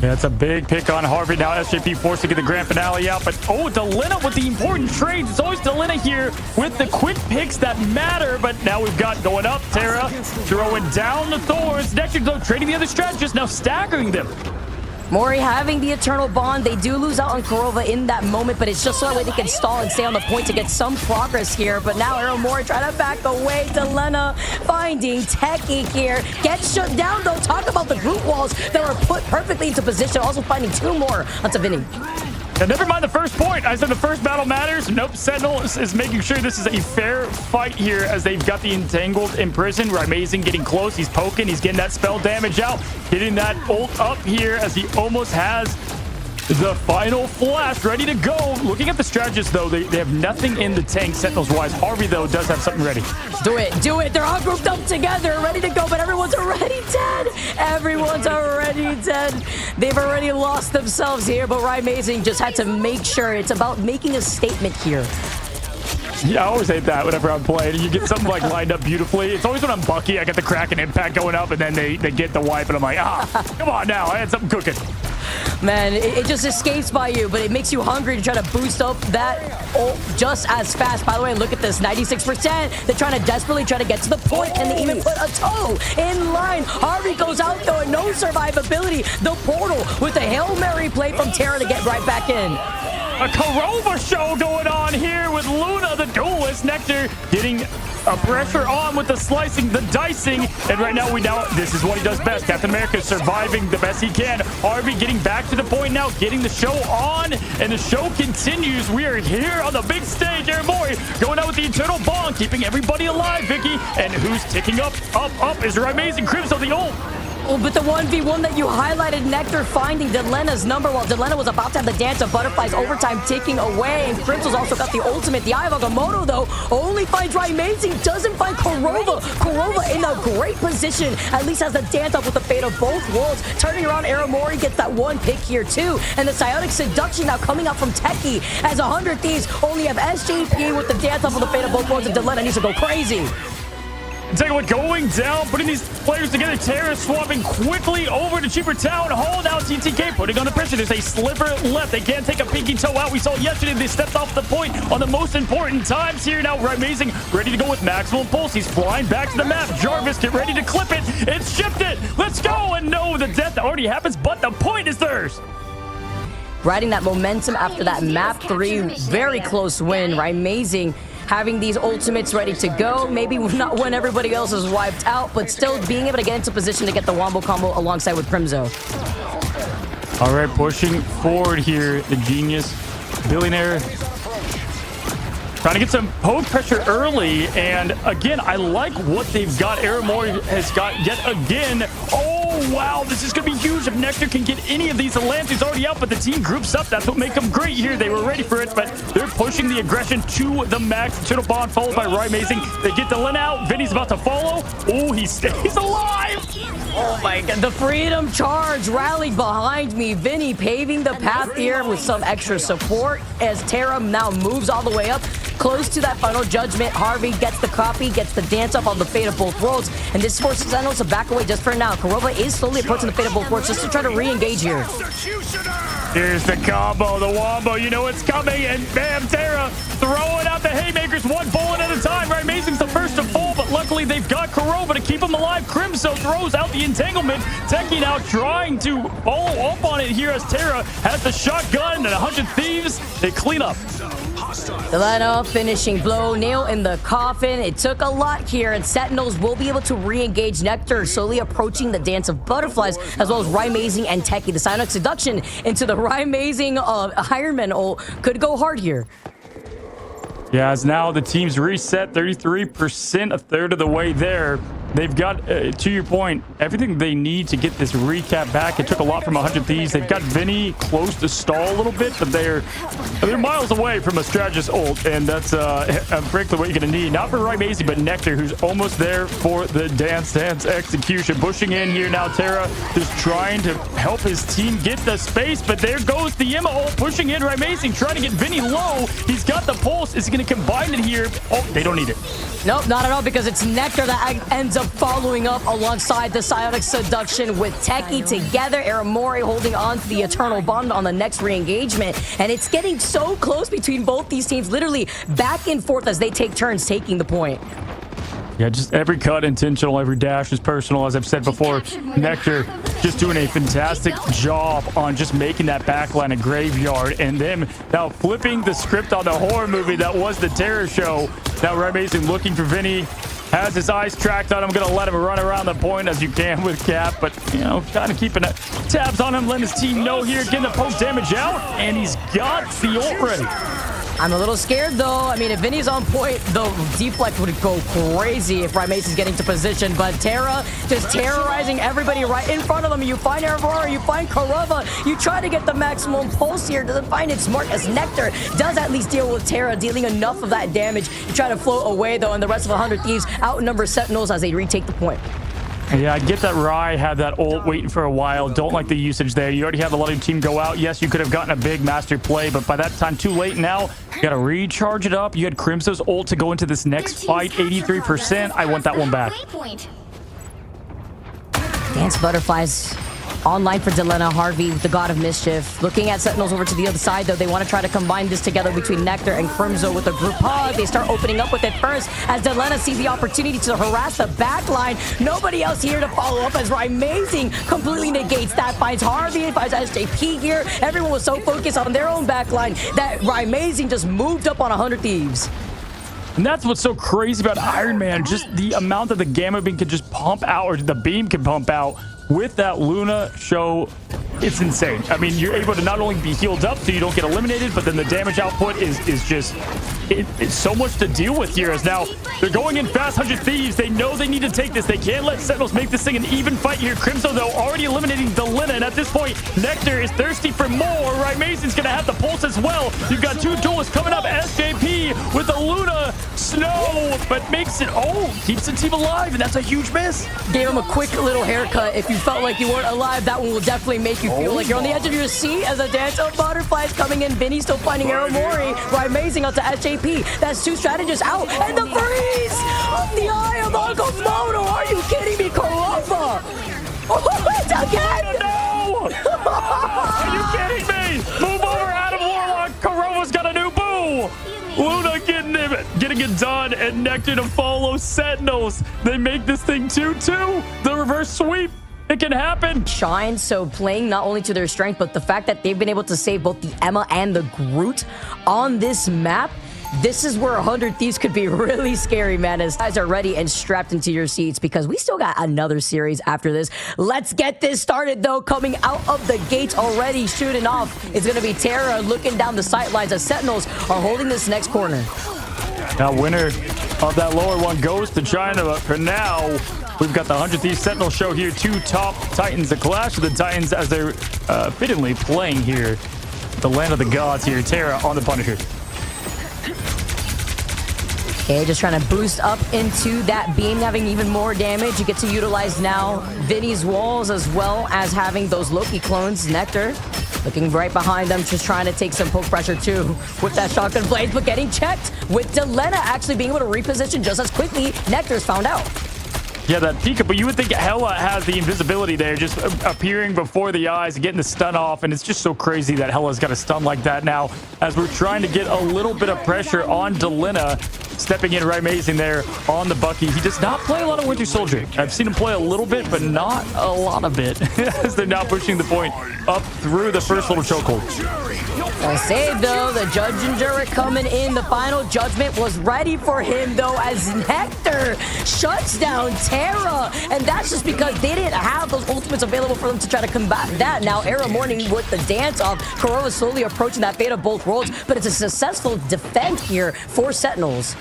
Yeah, it's a big pick on Harvey. Now SJP forced to get the grand finale out. But, oh, Delena with the important trades. It's always Delena here with the quick picks that matter. But now we've got going up, Terra throwing down the Thors. Nectar, though, trading the other strategists, now staggering them. Mori having the Eternal Bond. They do lose out on Kurova in that moment, but it's just so that way they can stall and stay on the point to get some progress here. But now Arrow Mori trying to back away. Delena finding Techie here. Gets shut down, though. Talk about the group walls that were put perfectly into position. Also finding two more onto Vinny. And never mind the first point. I said the first battle matters. Nope, Sentinel is making sure this is a fair fight here as they've got the Entangled in prison. Amazing getting close. He's poking. He's getting that spell damage out. Getting that ult up here as he almost has the final flash ready to go. Looking at the strategists, though, they have nothing in the tank, Sentinels-wise. Harvey, though, does have something ready. Do it. Do it. They're all grouped up together, ready to go, but everyone's already dead. Everyone's already dead. They've already lost themselves here, but Amazing just had to make sure. It's about making a statement here. Yeah, I always hate that whenever I'm playing. You get something like lined up beautifully. It's always when I'm Bucky, I get the crack and impact going up, and then they get the wipe, and I'm like, come on now. I had something cooking. Man, it just escapes by you, but it makes you hungry to try to boost up that ult just as fast. By the way, look at this, 96%. They're trying to desperately try to get to the point, and they even put a toe in line. Harvey goes out, though, and no survivability. The portal with a Hail Mary play from Terra to get right back in. A Kurova show going on here with Luna, the duelist. Nectar getting a pressure on with the slicing, the dicing, and right now this is what he does best. Captain America surviving the best he can. Harvey getting back to the point now, getting the show on, and the show continues. We are here on the big stage. Aaron Mori going out with the Eternal Bond, keeping everybody alive, Vicky, and who's ticking up is Amazing Crimson, the ult. Oh, but the 1v1 that you highlighted, Nectar finding Delena's number while Delena was about to have the Dance of Butterflies overtime ticking away. And Crimson's also got the ultimate. The Eye of Agamotto, though, only finds Amazing, doesn't find Kurova. Kurova in a great position, at least has the dance off with the Fate of Both Worlds. Turning around, Arrow Mori gets that one pick here, too. And the Psionic Seduction now coming out from Techie as 100 Thieves only have SJP with the dance off of the Fate of Both Worlds, and Delena needs to go crazy. Entanglement going down, putting these players together. Terra swapping quickly over to Cheaper Town Hall. Now TTK putting on the pressure. There's a sliver left. They can't take a pinky toe out. We saw yesterday they stepped off the point on the most important times here. Now Amazing ready to go with maximum pulse. He's flying back to the map. Jarvis, get ready to clip it. It's shifted. Let's go. And no, the death already happens, but the point is theirs. Riding that momentum after that map 3, very close win. Amazing having these ultimates ready to go. Maybe not when everybody else is wiped out, but still being able to get into position to get the Wombo combo alongside with Crimzo. All right, pushing forward here, the genius billionaire. Trying to get some poke pressure early, and again, I like what they've got. Arrow Mori has got yet again. Oh, wow, this is going to be huge if Nectar can get any of these. The Lance's already out, but the team groups up. That's what makes them great here. They were ready for it, but they're pushing the aggression to the max. Eternal Bond followed by Amazing. They get the Lin out. Vinny's about to follow. Oh, he stays alive. Oh my God, the Freedom Charge rallied behind me. Vinny paving the path here with some extra support as Terra now moves all the way up close to that final judgment. Harvey gets the copy, gets the dance up on the Fate of Both Worlds, and this forces Sentinels to back away just for now. Kurova is slowly approaching the Fate of Both Worlds just to try to re-engage here. Here's the combo, the Wombo, you know it's coming, and bam, Terra throwing out the haymakers, one bullet at a time. Amazing's the first to fall, but luckily they've got Kurova to keep him alive. Crimso throws out the entanglement. Techie now trying to follow up on it here as Terra has the shotgun and 100 Thieves. They clean up. Delena finishing blow, nail in the coffin. It took a lot here, and Sentinels will be able to re-engage Nectar, slowly approaching the Dance of Butterflies, as well as Rymazing and Techie. The Psionic Seduction into the Rymazing Iron Man ult could go hard here. Yeah, as now the team's reset 33%, a third of the way there. They've got, to your point, everything they need to get this recap back. It took a lot from 100 Thieves. They've got Vinny close to stall a little bit, but they're miles away from a strategist ult, and that's frankly what you're going to need. Not for Rymazing, but Nectar, who's almost there for the dance execution. Pushing in here now, Terra just trying to help his team get the space, but there goes the Emma ult, pushing in Rymazing, trying to get Vinny low. He's got the pulse. Is he going to combine it here? Oh, they don't need it. Nope, not at all, because it's Nectar that ends up following up alongside the Psionic Seduction with Techie together. Aramori holding on to the Eternal Bond on the next re-engagement, and it's getting so close between both these teams, literally back and forth as they take turns taking the point. Yeah, just every cut intentional, every dash is personal. As I've said before, Nectar just doing a fantastic job on just making that backline a graveyard, and then now flipping the script on the horror movie that was the Terror Show. Now Rymazing looking for Vinny, has his eyes tracked on him. Gonna let him run around the point as you can with Cap, but you know, kind of keeping tabs on him, letting his team know here, getting the post damage out, and he's got the ult ready. I'm a little scared, though. I mean, if Vinny's on point, the deflect would go crazy if Rymazing's getting to position. But Terra just terrorizing everybody right in front of them. You find Aurora, you find Karava. You try to get the maximum pulse here. Doesn't find it smart as Nectar does at least deal with Terra, dealing enough of that damage. You try to float away, though, and the rest of 100 Thieves outnumber Sentinels as they retake the point. Yeah, I get that Rye had that ult waiting for a while. Don't like the usage there. You already have a lot of your team go out. Yes, you could have gotten a big master play, but by that time, too late now. You got to recharge it up. You had Crimso's ult to go into this next fight, 83%. I want that one back. Dance Butterflies online for Delena. Harvey with the God of Mischief. Looking at Sentinels over to the other side, though. They want to try to combine this together between Nectar and Crimso with a group hug. They start opening up with it first as Delena sees the opportunity to harass the backline. Nobody else here to follow up as Rymazing completely negates that. Finds Harvey, finds SJP here. Everyone was so focused on their own backline that Rymazing just moved up on 100 Thieves. And that's what's so crazy about Iron Man, just the amount that the Gamma Beam can just pump out, or the beam can pump out with that Luna show. It's insane. I mean, you're able to not only be healed up so you don't get eliminated, but then the damage output is just, it's so much to deal with here. As now they're going in fast, 100 Thieves. They know they need to take this. They can't let Sentinels make this thing an even fight here. Crimso, though, already eliminating Delena, and at this point, Nectar is thirsty for more. Rymazing's gonna have the pulse as well. You've got two duelists coming up. SJP with the Luna Snow, but makes it, keeps the team alive, and that's a huge miss. Gave him a quick little haircut. If you felt like you weren't alive, that one will definitely make you feel like you're on the edge of your seat as a Dance of Butterflies coming in. Vinny still finding Aramori. Rymazing out to SJP. That's two strategists out, and the freeze of the Eye of Agamotto. Are you kidding me, Karava? It's again! No! Are you kidding me? Move over, Adam Warlock. Karava's got a new boo. Luna getting it done, and Nectar to follow Sentinels. They make this thing 2-2. The reverse sweep. It can happen. Shine, so playing not only to their strength, but the fact that they've been able to save both the Emma and the Groot on this map. This is where 100 Thieves could be really scary, man, as guys are ready and strapped into your seats, because we still got another series after this. Let's get this started, though. Coming out of the gates already, shooting off, is going to be Terra looking down the sidelines as Sentinels are holding this next corner. Now, winner of that lower one goes to China, but for now, we've got the 100 Thieves Sentinel show here. Two top Titans, the clash of the Titans as they're fittingly playing here. The land of the gods here. Terra on the Punisher. Okay, just trying to boost up into that beam, having even more damage. You get to utilize now Vinny's walls as well as having those Loki clones. Nectar looking right behind them, just trying to take some poke pressure too with that shotgun blade, but getting checked with Delena actually being able to reposition just as quickly. Nectar's found out. Yeah, that Pika, but you would think Hella has the invisibility there, just appearing before the eyes, getting the stun off, and it's just so crazy that Hella's got a stun like that now, as we're trying to get a little bit of pressure on Delena. stepping in right amazing there on the Bucky. He does not play a lot of Winter Soldier. I've seen him play a little bit, but not a lot of it, as they're now pushing the point up through the first little chokehold. Well, save though, the judge and jury coming in. The final judgment was ready for him though, as Nectar shuts down Terra, and that's just because they didn't have those ultimates available for them to try to combat that. Now Era Morning with the dance off, Corolla slowly approaching that fate of both worlds, but it's a successful defense here for Sentinels.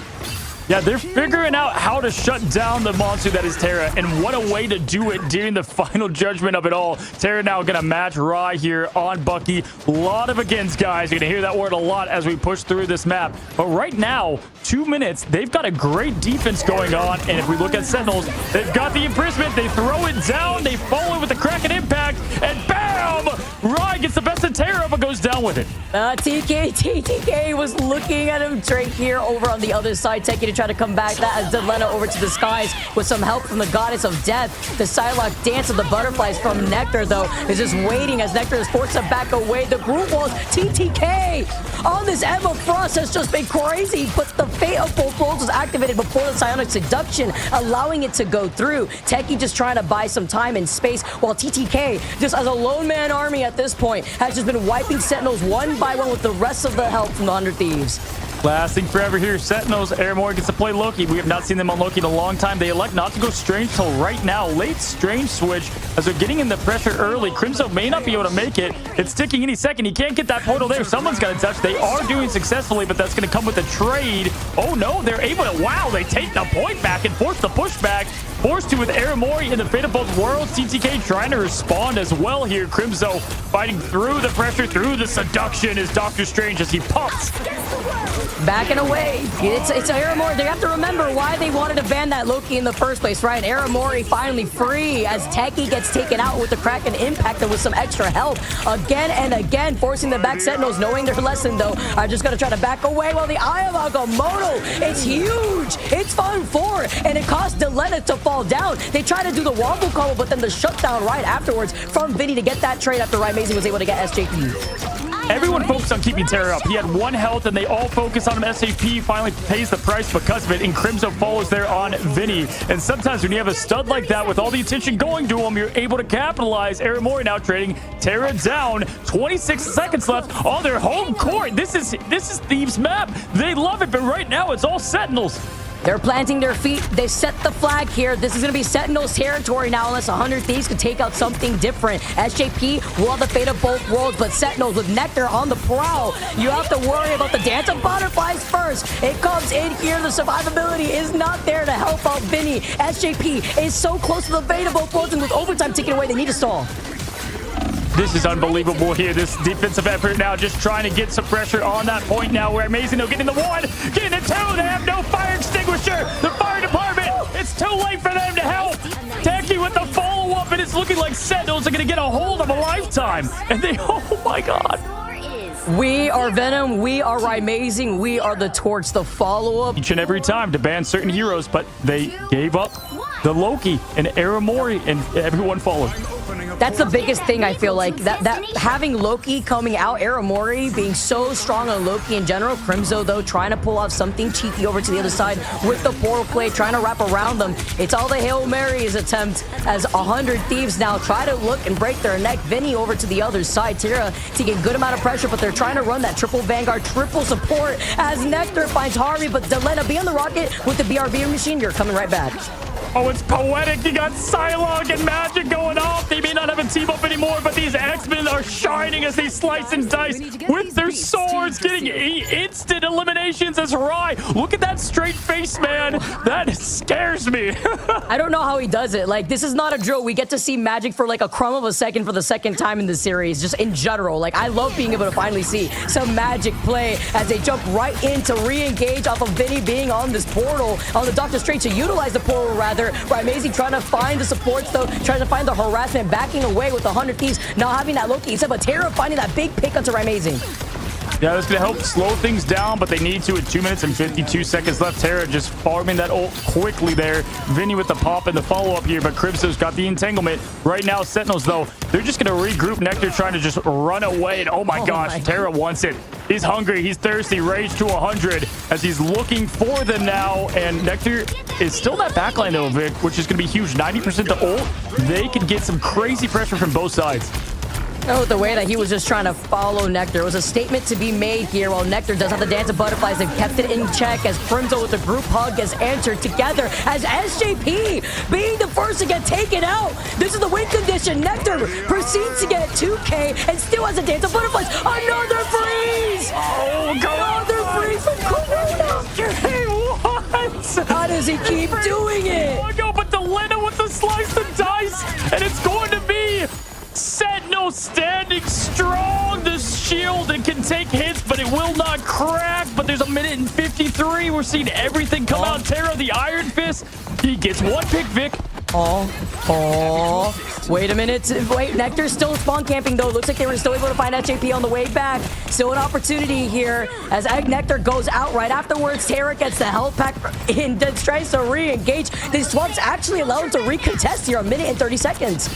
Yeah, they're figuring out how to shut down the monster that is Terra, and what a way to do it during the final judgment of it all. Terra now going to match Rye here on Bucky. A lot of against, guys. You're going to hear that word a lot as we push through this map. But right now, 2 minutes, they've got a great defense going on, and if we look at Sentinels, they've got the imprisonment. They throw it down, they follow it with the Kraken impact, and bam! Rye gets the best of Terra, but goes down with it. TTK was looking at him straight here over on the other side, taking to try to come back. That is Delena over to the skies with some help from the goddess of death. The Psylocke dance of the butterflies from Nectar, though, is just waiting as Nectar is forced to back away. The group walls, TTK on this Emma Frost has just been crazy, but the fate of both worlds was activated before the psionic seduction, allowing it to go through. Techie just trying to buy some time and space, while TTK, just as a lone man army at this point, has just been wiping Sentinels one by one with the rest of the help from the 100 Thieves. Lasting forever here. Sentinels, Aramori gets to play Loki. We have not seen them on Loki in a long time. They elect not to go Strange till right now. Late Strange switch as they're getting in the pressure early. Crimso may not be able to make it. It's ticking any second. He can't get that portal there. Someone's got to touch. They are doing successfully, but that's going to come with a trade. Oh no, they're able to. Wow, they take the point back and force the pushback. Forced to with Aramori in the fate of both worlds. TTK trying to respond as well here. Crimso fighting through the pressure, through the seduction is Doctor Strange as he pops. Backing away. It's Aramori. They have to remember why they wanted to ban that Loki in the first place, right? Aramori finally free as Techie gets taken out with the Kraken impact and with some extra help. Again and again, forcing the back Sentinels, knowing their lesson, though, are just going to try to back away while the Eye of Agamotto, it's huge. It's fun 4, and it cost Delena to fall down. They try to do the wobble combo, but then the shutdown right afterwards from Vinny to get that trade after Rymazing was able to get SJP. Everyone focused on keeping Terra up. He had 1 health, and they all focus on him. SAP finally pays the price because of it, and Crimso follows there on Vinny. And sometimes when you have a stud like that with all the attention going to him, you're able to capitalize. Aramori now trading Terra down. 26 seconds left on their home court. This is Thieves' map. They love it, but right now it's all Sentinels. They're planting their feet. They set the flag here. This is going to be Sentinels territory now, unless 100 Thieves can take out something different. SJP will have the fate of both worlds, but Sentinels with Nectar on the prowl. You have to worry about the dance of butterflies first. It comes in here. The survivability is not there to help out Vinny. SJP is so close to the fate of both worlds, and with overtime ticking away, they need to stall. This is unbelievable here. This defensive effort now just trying to get some pressure on that point now. We're amazing. They'll get in the 1, get in the 2. They have no fire extinguisher. The fire department, it's too late for them to help. Techie with the follow-up, and it's looking like Sentinels are going to get a hold of a lifetime. And they, oh my God. We are Venom, we are Rymazing, we are the Torch, the follow-up. Each and every time to ban certain heroes, but they gave up the Loki and Aramori, and everyone followed. That's the biggest thing, I feel like. That having Loki coming out, Aramori being so strong on Loki in general. Crimso, though, trying to pull off something cheeky over to the other side with the portal play, trying to wrap around them. It's all the Hail Marys attempt as 100 Thieves now try to look and break their neck. Vinny over to the other side. Terra taking a good amount of pressure, but they're trying to run that triple Vanguard, triple support as Nectar finds Harvey, but Delena be on the rocket with the BRB machine. You're coming right back. Oh, it's poetic. You got Psylocke and Magic going off. They may not have a team up anymore, but these X-Men are shining as they slice and dice with their swords, getting instant eliminations as Rye. Look at that straight face, man. That scares me. I don't know how he does it. Like, this is not a drill. We get to see Magic for like a crumb of a second for the second time in the series, just in general. Like, I love being able to finally see some Magic play as they jump right in to re-engage off of Vinny being on this portal, on the Doctor Strange to utilize the portal rather. Rymazing trying to find the supports, though, trying to find the harassment, backing away with the 100 Thieves, not having that Loki. Except but Terra finding that big pick onto Rymazing. Yeah, that's going to help slow things down, but they need to at 2 minutes and 52 seconds left. Terra just farming that ult quickly there. Vinny with the pop and the follow-up here, but Crimso's got the entanglement. Right now, Sentinels, though, they're just going to regroup. Nectar trying to just run away, and oh my gosh, Terra wants it. He's hungry, he's thirsty, rage to 100 as he's looking for them now, and Nectar is still that backline, though, Vic, which is going to be huge. 90% to ult. They could get some crazy pressure from both sides. Oh, the way that he was just trying to follow Nectar. It was a statement to be made here while Nectar does have the dance of butterflies and kept it in check as Crimson with the group hug has answered together as SJP being the first to get taken out. This is the win condition. Nectar proceeds to get 2K and still has a dance of butterflies. Another freeze! Oh, another freeze from Corona! What? How does he keep doing it? Oh, no, but Delena with the slice and dice, and it's going to be Sentinel standing strong. The shield, it can take hits, but it will not crack. But there's 1 minute and 53. We're seeing everything come out. Terra, the Iron Fist, he gets one pick, Vic. Wait a minute. Wait, Nectar's still spawn camping, though. Looks like they were still able to find SJP on the way back. Still an opportunity here as Nectar goes out right afterwards. Terra gets the health pack and then tries to re-engage. These swaps actually allow him to recontest here 1 minute and 30 seconds.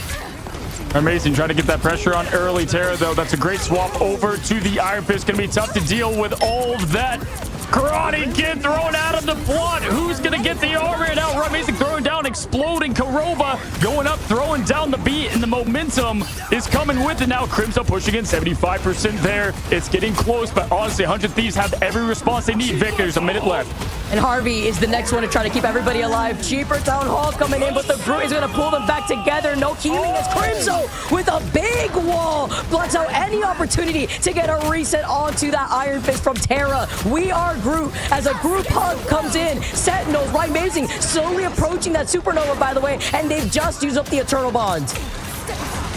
Amazing, trying to get that pressure on early. Terra, though, that's a great swap over to the Iron Fist. Gonna be tough to deal with all of that. Karate Kid thrown out of the plot. Who's gonna get the armor? Now Amazing throwing down, exploding. Karova going up, throwing down the beat, and the momentum is coming with it now. Crimson pushing in 75% there. It's getting close, but honestly, 100 Thieves have every response they need. Vic, there's 1 minute left. And Harvey is the next one to try to keep everybody alive. Cheaper Town Hall coming in, but the Brute is going to pull them back together. No healing as Crimson with a big wall blocks out any opportunity to get a reset onto that Iron Fist from Terra. We are Groot as a group hug comes in. Sentinels, right, Amazing, slowly approaching that supernova, by the way, and they've just used up the Eternal Bonds.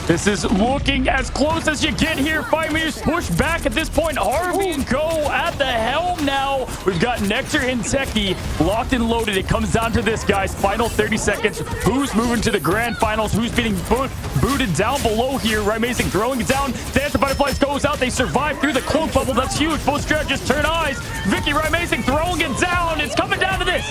This is looking as close as you get here. 5 meters push back at this point. Harvey and Go at the helm now. We've got Nectar and Techie locked and loaded. It comes down to this, guys. Final 30 seconds. Who's moving to the grand finals? Who's being booted down below here? Right, Amazing throwing it down. Dance of Butterflies goes out. They survive through the cloak bubble. That's huge. Both strategists turn eyes. Vicky, right, Amazing throwing it down. It's coming down to this.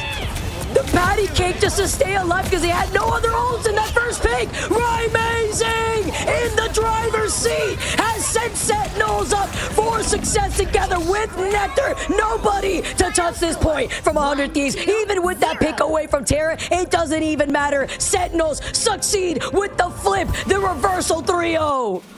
The patty cake just to stay alive because he had no other ults in that first pick. Amazing in the driver's seat has sent Sentinels up for success together with Nectar. Nobody to touch this point from 100 Thieves. Even with that pick away from Terra, it doesn't even matter. Sentinels succeed with the flip, the reversal 3-0.